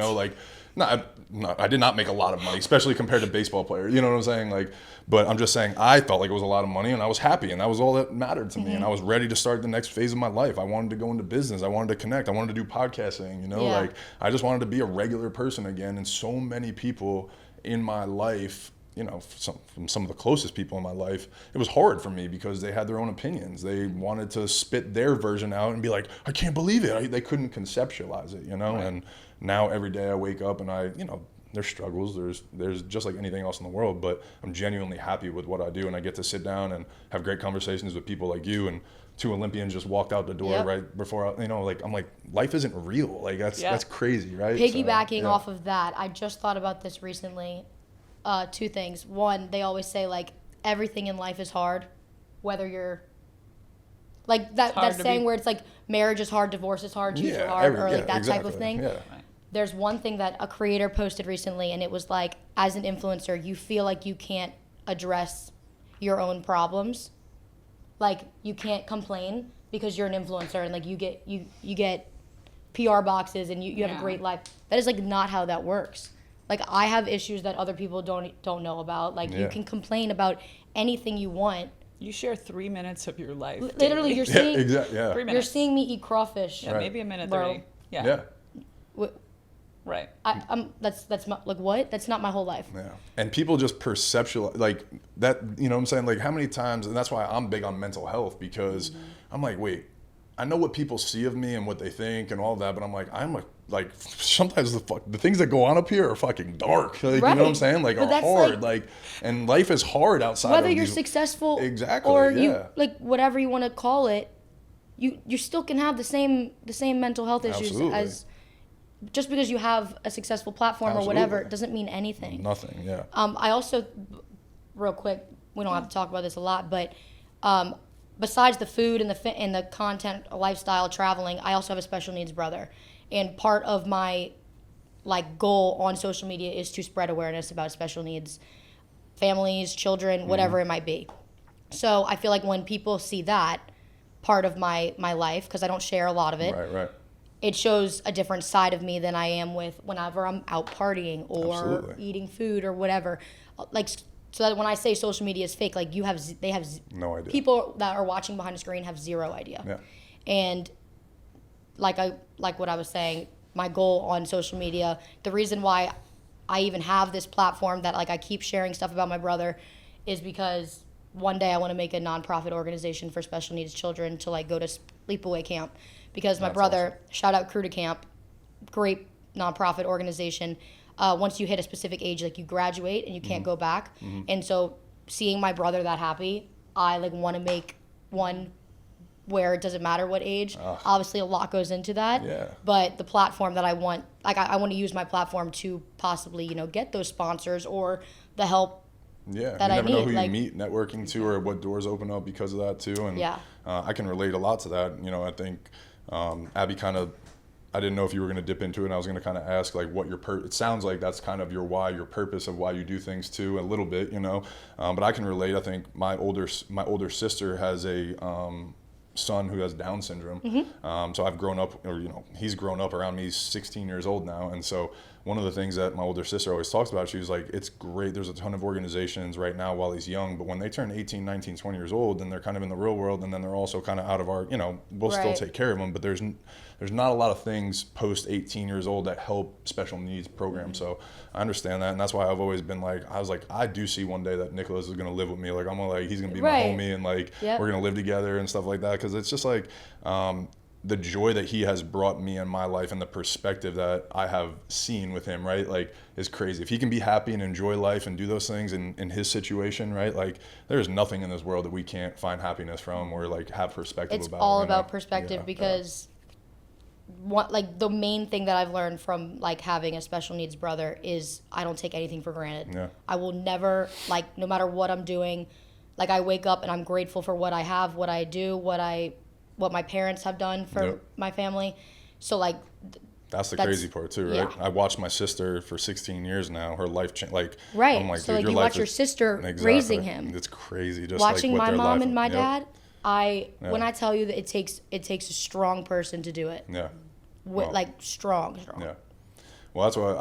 I did not make a lot of money, especially compared to baseball players, you know what I'm saying? Like, but I'm just saying, I felt like it was a lot of money, and I was happy, and that was all that mattered to me. And I was ready to start the next phase of my life. I wanted to go into business. I wanted to connect. I wanted to do podcasting, like I just wanted to be a regular person again. And so many people in my life, from some of the closest people in my life, it was hard for me because they had their own opinions. They wanted to spit their version out and be like, I can't believe it. They couldn't conceptualize it, Right. And now every day I wake up and there's struggles. There's just like anything else in the world, but I'm genuinely happy with what I do, and I get to sit down and have great conversations with people like you, and 2 Olympians just walked out the door right before I'm like, life isn't real. Like that's crazy, right? Piggybacking off of that, I just thought about this recently. 2 things. One, they always say like everything in life is hard, whether you're like that saying where it's like marriage is hard, divorce is hard, shoes are hard, or like that exactly. type of thing. Yeah. There's one thing that a creator posted recently, and it was like, as an influencer, you feel like you can't address your own problems. Like, you can't complain because you're an influencer, and like you get PR boxes and you have a great life. That is like not how that works. Like, I have issues that other people don't know about. Like, you can complain about anything you want. You share 3 minutes of your life. Literally, you're seeing 3 minutes. You're seeing me eat crawfish. Yeah, maybe a minute 30. Yeah. Right. That's my, like, what? That's not my whole life. Yeah. And people just perceptualize like that, you know what I'm saying? Like, how many times, and that's why I'm big on mental health, because I'm like, wait, I know what people see of me and what they think and all that, but I'm like sometimes the things that go on up here are fucking dark. Like, right. You know what I'm saying? Like, but are hard. Like, and life is hard outside whether of you're successful exactly, or you, like, whatever you want to call it, you still can have the same mental health issues. Absolutely. As just because you have a successful platform Absolutely. Or whatever doesn't mean anything. Nothing, yeah. I also, real quick, we don't have to talk about this a lot, but besides the food and the content, lifestyle, traveling, I also have a special needs brother. And part of my goal on social media is to spread awareness about special needs families, children, whatever it might be. So I feel like when people see that part of my life, because I don't share a lot of it, right. it shows a different side of me than I am with whenever I'm out partying or Absolutely. eating food or whatever. Like, so that when I say social media is fake, like they have No idea. people that are watching behind the screen have zero idea. Yeah. And like what I was saying, my goal on social media, the reason why I even have this platform that like I keep sharing stuff about my brother is because one day I want to make a nonprofit organization for special needs children to like go to sleepaway camp, because my That's brother, shout out Crew to Camp, great nonprofit organization. Once you hit a specific age, like you graduate and you can't go back. And so seeing my brother that happy, I like want to make one where it doesn't matter what age. Obviously a lot goes into that. Yeah. But the platform that I want, like I want to use my platform to possibly, get those sponsors or the help. Yeah, that you I never know need, who like- you meet networking to or what doors open up because of that too. And Yeah. I can relate a lot to that. I think Abby I didn't know if you were going to dip into it, and I was going to kind of ask like what it sounds like that's kind of your why, your purpose of why you do things too, a little bit, but I can relate. I think my older sister has a son who has Down syndrome. So I've grown up, or he's grown up around me. He's 16 years old now, and so one of the things that my older sister always talks about, she was like, it's great, there's a ton of organizations right now while he's young, but when they turn 18, 19, 20 years old, then they're kind of in the real world, and then they're also kind of out of our, we'll still Right. take care of them, but there's not a lot of things post 18 years old that help special needs programs. So I understand that, and that's why I've always been like, I do see one day that Nicholas is going to live with me. Like he's going to be Right. my homie, and Yep. we're going to live together and stuff like that, because it's just like the joy that he has brought me in my life and the perspective that I have seen with him, right, like is crazy. If he can be happy and enjoy life and do those things in his situation, right, like there's nothing in this world that we can't find happiness from or like have perspective It's about. all about perspective, Yeah, because the main thing that I've learned from like having a special needs brother is I don't take anything for granted. Yeah. I will never, like, no matter what I'm doing, like I wake up and I'm grateful for what I have, what I do, what my parents have done for Yep. my family. So like That's the That's- crazy part too, right? yeah. I watched my sister for 16 years now. Her life changed. Like, Right. I'm like, So, dude, like, your you life watch your is- sister Exactly. raising him. It's crazy. Just watching like what my their mom life- and my Yep. dad, when Yeah. I tell you that it takes a strong person to do it. Yeah. With, Well, like strong. Yeah. Well, that's why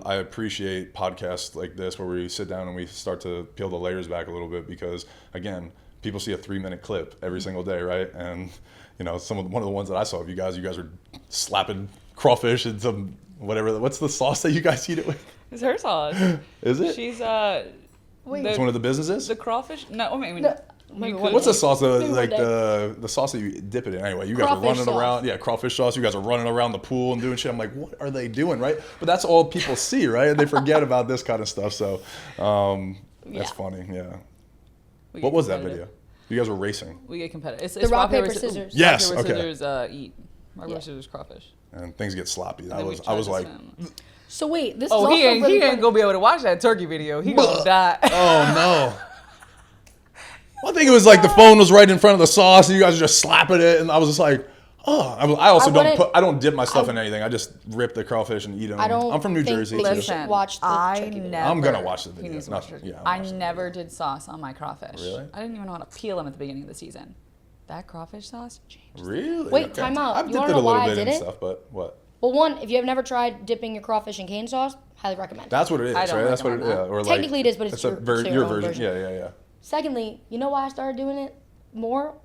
I appreciate podcasts like this where we sit down and we start to peel the layers back a little bit, because again, people see a 3-minute clip every single day, right? And one of the ones that I saw of you guys are slapping crawfish and some whatever. What's the sauce that you guys eat it with? It's her sauce. Is it? She's Wait. It's one of the businesses. the crawfish. No, I mean, No, you maybe could- one What's the sauce though? Maybe Like one day. the sauce that you dip it in. Anyway, you guys are Crawfish running sauce. around. Yeah, crawfish sauce. You guys are running around the pool and doing shit. I'm like, what are they doing, right? But that's all people see, right? And they forget about this kind of stuff. So that's Yeah. funny. Yeah. we What get was that competitive. video? You guys were racing, We get competitive. It's rock, paper, sci- scissors. Yes, Rock, paper, okay. scissors, eat. Rock, Yeah. paper, scissors, crawfish. and things get sloppy. And I then we was tried to like, swim. So wait, this Oh, is also he ain't really gonna be able to watch that turkey video. He gonna die. oh no. Well, I think it was like the phone was right in front of the sauce, and you guys were just slapping it, and I was just like, oh. I also don't dip my stuff in anything. I just rip the crawfish and eat them. I don't. I'm from New think Jersey. that so- you Listen, should watch the I turkey video. never. I'm gonna watch the He video. needs to watch Nothing- turkey. yeah, I'll I watch the never did sauce on my crawfish. Really? I didn't even know how to peel them at the beginning of the season. That crawfish sauce changed. Really? Wait, time out. I've You dipped wanna it a know little why I bit did and it? stuff, but what? Well, one, if you have never tried dipping your crawfish in cane sauce, highly recommend. That's what it is, I don't right? That's what it is. recommend Yeah, or Technically like, it is, but it's a your your own version. version. Yeah. Secondly, you know why I started doing it more?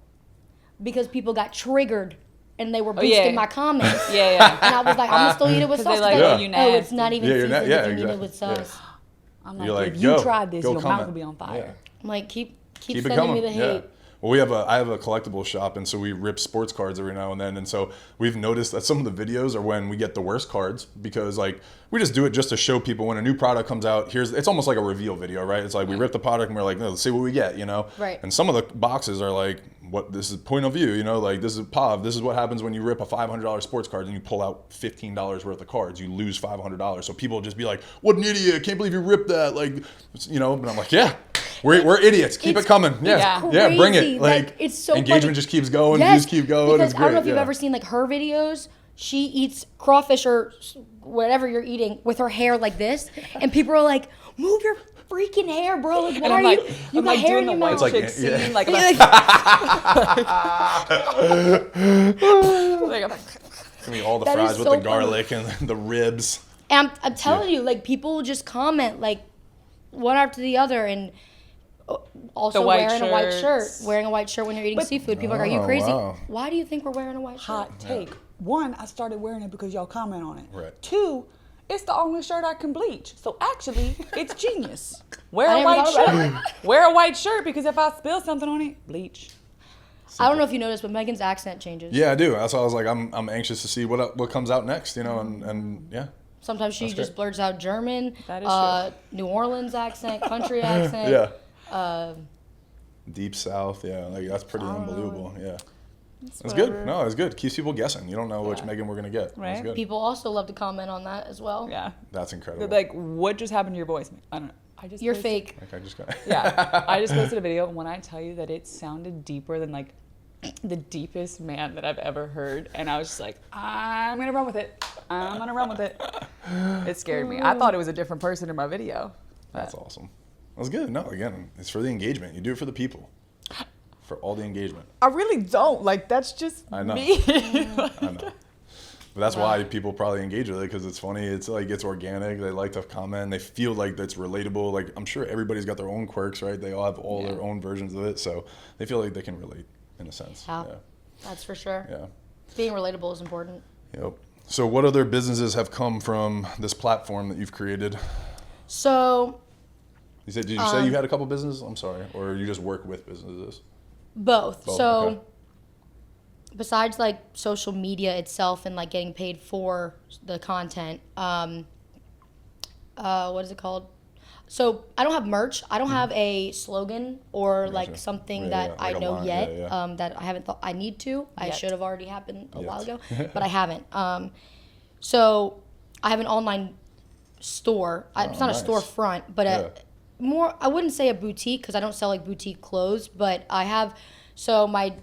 Because people got triggered and they were boosting yeah. my comments. Yeah. And I was like, I'm gonna still eat it with 'Cause sauce. they like, They're oh, you oh, it's nasty. not even Yeah, you're seasoned not- yeah, if you eat it exactly. with Yeah. sauce. I'm You're like, like, if you yo, tried this, go your comment. mouth will be on fire. Yeah. I'm like, keep Keep it sending coming. me the hate. Well, I have a collectible shop, and so we rip sports cards every now and then. And so we've noticed that some of the videos are when we get the worst cards, because like we just do it just to show people when a new product comes out. It's almost like a reveal video, right? It's like we rip the product and we're like, no, let's see what we get, Right. And some of the boxes are like, what? This is point of view, like this is POV. This is what happens when you rip a $500 sports card and you pull out $15 worth of cards. You lose $500. So people will just be like, what an idiot! Can't believe you ripped that. Like, But I'm like, yeah. We're idiots. Keep it It's coming. Yeah, bring crazy. it. Like it's so engagement funny. just keeps going. Yes, You just keep going. Because It's I don't know great. if you've ever seen like her videos. She eats crawfish or whatever you're eating with her hair like this, and people are like, "Move your freaking hair, bro! Like, why And are I'm like, you? You I'm got like hair doing in the your white mouth." like- chick yeah. scene, like, You're like, like, like, I'm like, Give me all the That is fries with so the funny. garlic and the ribs. And I'm telling you, like, people just comment, like, one after the other, and also The white wearing a white shirt. shirts. Wearing a white shirt when you're eating seafood. People are like, are you Oh, crazy? wow. Why do you think we're wearing a white shirt? Hot take. One, I started wearing it because y'all comment on it. Right. Two, it's the only shirt I can bleach. So actually, it's genius. Wear I a never white thought about shirt. Wear a white shirt because if I spill something on it, bleach. I don't know if you noticed, but Megan's accent changes. Yeah, I do. That's why I was like, I'm anxious to see what comes out next, you know, and yeah. Sometimes she That's just great. blurts out German, That is New Orleans accent, country accent. Yeah. Deep South, yeah, like that's pretty unbelievable. Yeah. That's good. No, it's good. Keeps people guessing. You don't know which Megan we're gonna get. That's Right. good. People also love to comment on that as well. Yeah. That's incredible. They're like, what just happened to your voice? I don't know. I just You're posted- fake. Like I just got. Yeah. I just posted a video, and when I tell you that it sounded deeper than like the deepest man that I've ever heard, and I was just like, I'm gonna run with it. I'm gonna run with it. It scared me. I thought it was a different person in my video. That's awesome. That's good. No, again, it's for the engagement. You do it for the people. For all the engagement. I really don't. Like, that's just I know. me. I know. But that's why people probably engage with it, because it's funny. It's like, it's organic. They like to comment. They feel like that's relatable. Like, I'm sure everybody's got their own quirks, right? They all have all their own versions of it. So they feel like they can relate in a sense. Yeah. That's for sure. Yeah. Being relatable is important. Yep. So what other businesses have come from this platform that you've created? So Did you say you had a couple businesses? I'm sorry. Or you just work with businesses? both. Both, So okay. besides like social media itself and like getting paid for the content, what is it called? So I don't have merch. I don't have a slogan or like Gotcha. something Yeah, that yeah, like I a know line. yet. Yeah, yeah. That I haven't thought I need to. I Yet. should have already happened a while Yet. ago, but I haven't. So I have an online store. It's not nice. a storefront, but Yeah. more. I wouldn't say a boutique because I don't sell like boutique clothes, but I have. So my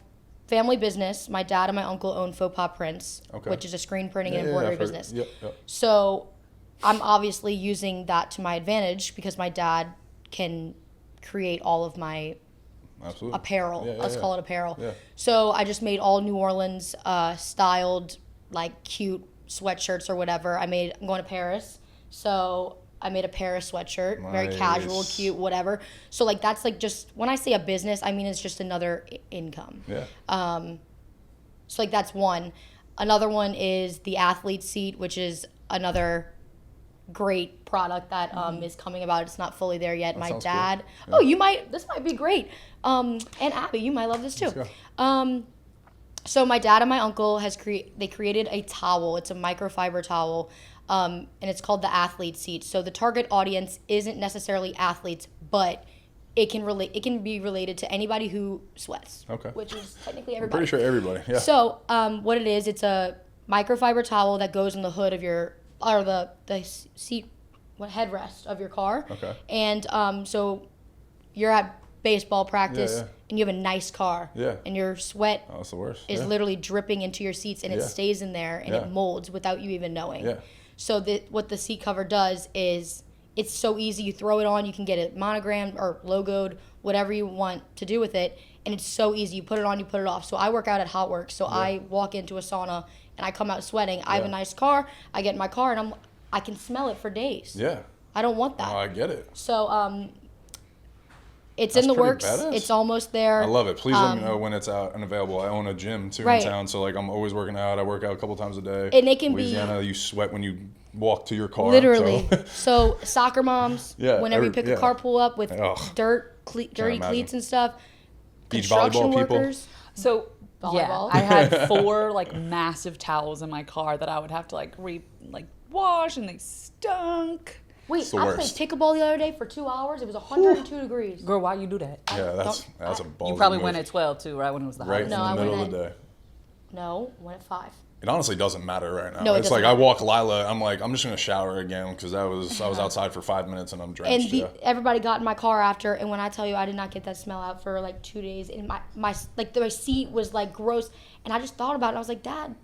family business, my dad and my uncle own Faux Pas Prints, Okay. which is a screen printing and Yeah, embroidery I've heard- business. Yep. So I'm obviously using that to my advantage because my dad can create all of my Absolutely. apparel. Yeah, Let's call it apparel. Yeah. So I just made all New Orleans styled, like cute sweatshirts or whatever. I'm going to Paris. So I made a Paris sweatshirt, very casual, Nice. cute, whatever. So like that's like just, when I say a business, I mean it's just another income. Yeah. So like that's one. Another one is the athlete seat, which is another great product that is coming about. It's not fully there yet. My sounds cool. dad. Yeah. Oh, this might be great. And Abby, you might love this too. Let's go. So my dad and my uncle they created a towel. It's a microfiber towel, and it's called the athlete seat. So the target audience isn't necessarily athletes, but it can be related to anybody who sweats. Okay. Which is technically I'm everybody. pretty sure everybody. Yeah. So, what it is, it's a microfiber towel that goes on the hood of the seat, headrest of your car. Okay. And so you're at baseball practice yeah. and you have a nice car. Yeah. And your sweat Oh, that's the worst. is Yeah. literally dripping into your seats and it Yeah. stays in there and Yeah. it molds without you even knowing. Yeah. So what the seat cover does is it's so easy. You throw it on, you can get it monogrammed or logoed, whatever you want to do with it. And it's so easy. You put it on, you put it off. So I work out at Hotworks. So I walk into a sauna and I come out sweating. I have a Yeah. nice car. I get in my car and I can smell it for days. Yeah. I don't want that. Oh, I get it. So it's That's in the pretty works. badass. It's almost there. I love it. Please let me know when it's out and available. I own a gym too Right. in town, so like I'm always working out. I work out a couple times a day. And it can be- Louisiana, you sweat when you walk to your car. Literally. So. So soccer moms, Yeah, whenever you pick yeah. a carpool up with Ugh. dirty imagine. cleats and stuff, Beach construction volleyball people. workers. So yeah, Volleyball. I had 4 like massive towels in my car that I would have to like wash, and they stunk. Wait, the I played worst. pickleball the other day for 2 hours. It was 102 degrees. Girl, why you do that? Yeah, that's a ballsy You probably move. went at 12 too, right when it was the right hottest. in No, the I middle went of the day. No, went at 5. It honestly doesn't matter right now. No, it It's doesn't like I matter. walk Lila. I'm like, I'm just gonna shower again because I was outside for 5 minutes and I'm drenched. And Yeah. everybody got in my car after, and when I tell you I did not get that smell out for like 2 days, and my seat was like gross, and I just thought about it. I was like, Dad,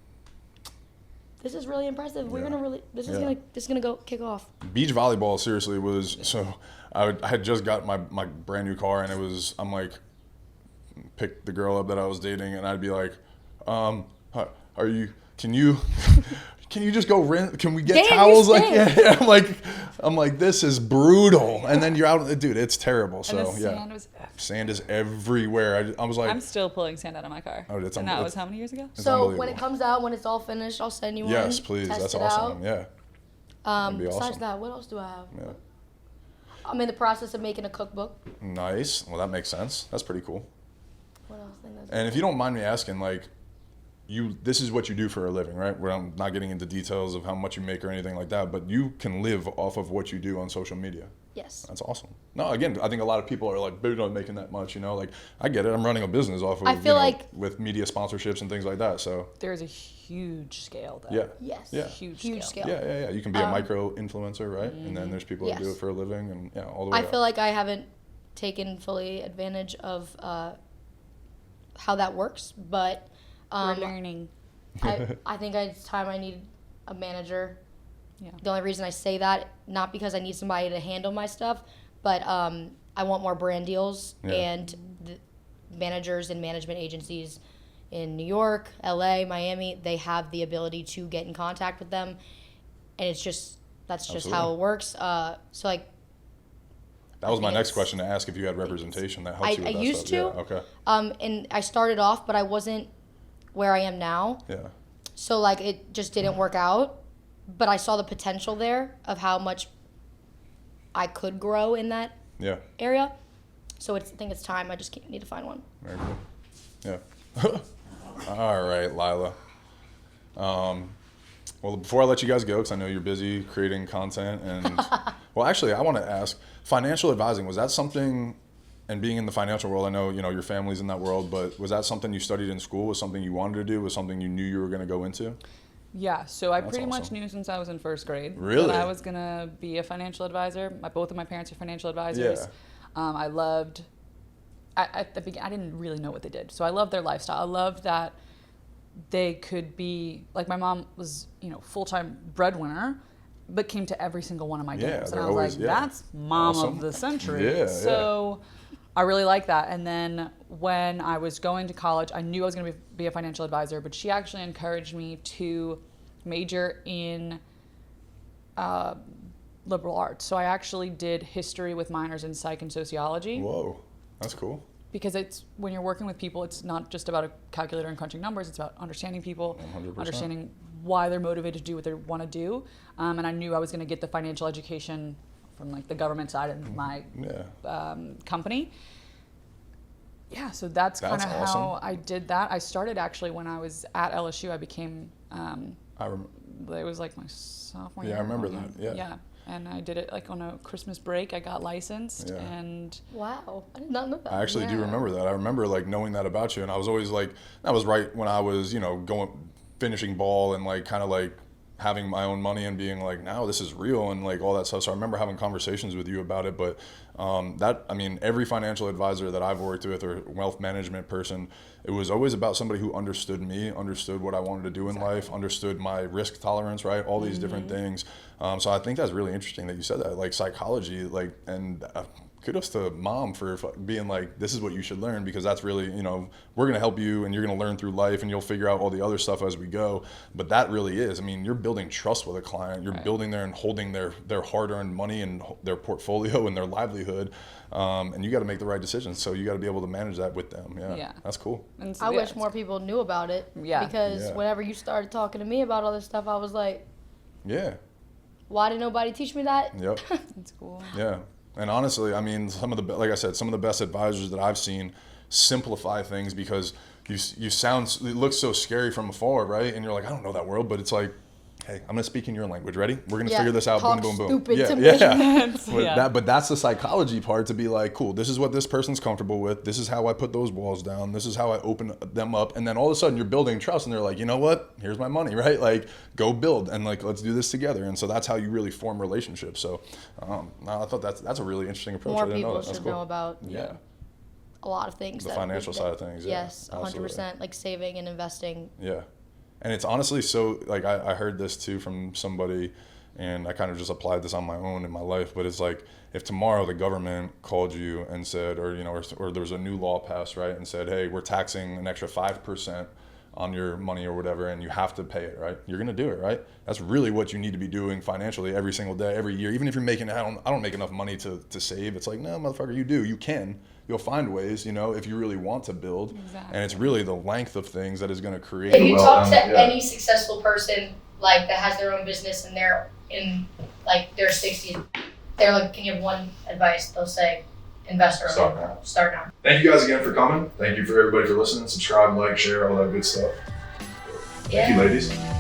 this is really impressive. We're Yeah. gonna really this is Yeah. gonna go kick off. Beach volleyball seriously was so. I had just got my brand new car and it was. I'm like, pick the girl up that I was dating and I'd be like, are you can you just go rent? Can we get Dan, you towels? Like, stink. yeah. I'm like, this is brutal. And then you're out, dude. It's terrible. So And the yeah, sand was. sand is everywhere. I was like, I'm still pulling sand out of my car. Oh, it's and that was how many years ago? It's So when it unbelievable. comes out, when it's all finished, I'll send you one. Yes, please. Test That's it awesome. out. Yeah. That'd be Besides awesome. that, what else do I have? Yeah. I'm in the process of making a cookbook. Nice. Well, that makes sense. That's pretty cool. What else? I think that's And if you don't mind me asking, like, this is what you do for a living, right? Where I'm not getting into details of how much you make or anything like that, but you can live off of what you do on social media. Yes. That's awesome. No, again, I think a lot of people are like, "But you're not making that much," you know. Like, I get it. I'm running a business off of, I feel like- with media sponsorships and things like that. So There's a huge scale, though. yeah, Yes. Yeah. Huge scale. yeah. You can be a micro influencer, right? And then there's people that do Yes. it for a living, and yeah, all the way. I up. feel like I haven't taken fully advantage of how that works, but We're learning. I think it's time I need a manager. Yeah. The only reason I say that, not because I need somebody to handle my stuff, but I want more brand deals, Yeah. and the managers and management agencies in New York, LA, Miami, they have the ability to get in contact with them, and that's just Absolutely. how it works. So like That was my think next it's- question to ask if you had representation that helps you with I that used stuff. to. Yeah, okay. And I started off, but I wasn't where I am now. Yeah. So like it just didn't work out, but I saw the potential there of how much I could grow in that Yeah. area. So I think it's time. I just need to find one. Very good. Yeah. All right, Lila. Well, before I let you guys go, because I know you're busy creating content, and well, actually, I want to ask: financial advising, was that something? And being in the financial world, I know your family's in that world, but was that something you studied in school? Was something you wanted to do? Was something you knew you were going to go into? Yeah, so I That's pretty much awesome. knew since I was in first grade Really? that I was gonna be a financial advisor. Both of my parents are financial advisors. Yeah. I loved. At the beginning, I didn't really know what they did, so I loved their lifestyle. I loved that they could be like my mom was, full-time breadwinner, but came to every single one of my Yeah, dinners, and they're I was always- like, yeah. "That's mom Awesome. of the century." Yeah, so. I really like that. And then when I was going to college, I knew I was going to be a financial advisor, but she actually encouraged me to major in liberal arts. So I actually did history with minors in psych and sociology. Whoa, that's cool. Because it's when you're working with people, it's not just about a calculator and crunching numbers. It's about understanding people, 100%. understanding why they're motivated to do what they want to do. And I knew I was going to get the financial education from like the government side of my Yeah. company. Yeah, so that's kind of That's how awesome. I did that. I started actually when I was at LSU. I became, I it was like my sophomore Yeah, year. I remember that, yeah. Yeah, and I did it like on a Christmas break. I got licensed, Yeah. and Wow, I did not know that. I actually do Yeah. remember that. I remember like knowing that about you, and I was always like, that was right when I was, finishing ball and like kind of like having my own money and being like, now this is real and like all that stuff. So I remember having conversations with you about it. But every financial advisor that I've worked with or wealth management person, it was always about somebody who understood me, understood what I wanted to do in life, understood my risk tolerance, right? All these different things. So I think that's really interesting that you said that, like psychology, like, and kudos to mom for being like, this is what you should learn, because that's really, we're going to help you and you're going to learn through life and you'll figure out all the other stuff as we go. But that really is, you're building trust with a client. You're building there and holding their hard-earned money and their portfolio and their livelihood. And you got to make the right decisions. So you got to be able to manage that with them. Yeah. That's cool. and so, I yeah, wish more people knew about it. Yeah. Because Yeah. whenever you started talking to me about all this stuff, I was like, Yeah. why did nobody teach me that? Yep. It's cool. Yeah. And honestly, some of the best advisors that I've seen simplify things, because it looks so scary from afar, right? And you're like, I don't know that world, but it's like, hey, I'm gonna speak in your language. Ready? We're gonna figure this out. Talk Boom, boom, boom. stupid Yeah, to me. yeah. Yeah. But that's the psychology part, to be like, cool, this is what this person's comfortable with. This is how I put those walls down. This is how I open them up. And then all of a sudden you're building trust, and they're like, you know what? Here's my money, right? Like, go build, and like, let's do this together. And so that's how you really form relationships. So I thought that's a really interesting approach. More I didn't know people that. That's should cool. know about Yeah. a lot of things. The that financial that- side of things, yeah, Yes, absolutely. 100%. Like saving and investing. Yeah. And it's honestly so, like, I heard this too from somebody, and I kind of just applied this on my own in my life, but it's like, if tomorrow the government called you and said, or there was a new law passed, right, and said, hey, we're taxing an extra 5% on your money or whatever, and you have to pay it, right? You're gonna do it, right? That's really what you need to be doing financially every single day, every year. Even if you're making, I don't make enough money to save. It's like, no, motherfucker, you do. You can. You'll find ways, you know, if you really want to build. Exactly. And it's really the length of things that is gonna create. If you talk to Yeah. any successful person like that has their own business and they're in like their 60s, they're like, can you have one advice? They'll say, invest early. Start now. Thank you guys again for coming. Thank you for everybody for listening. Subscribe, like, share, all that good stuff. Thank you, ladies.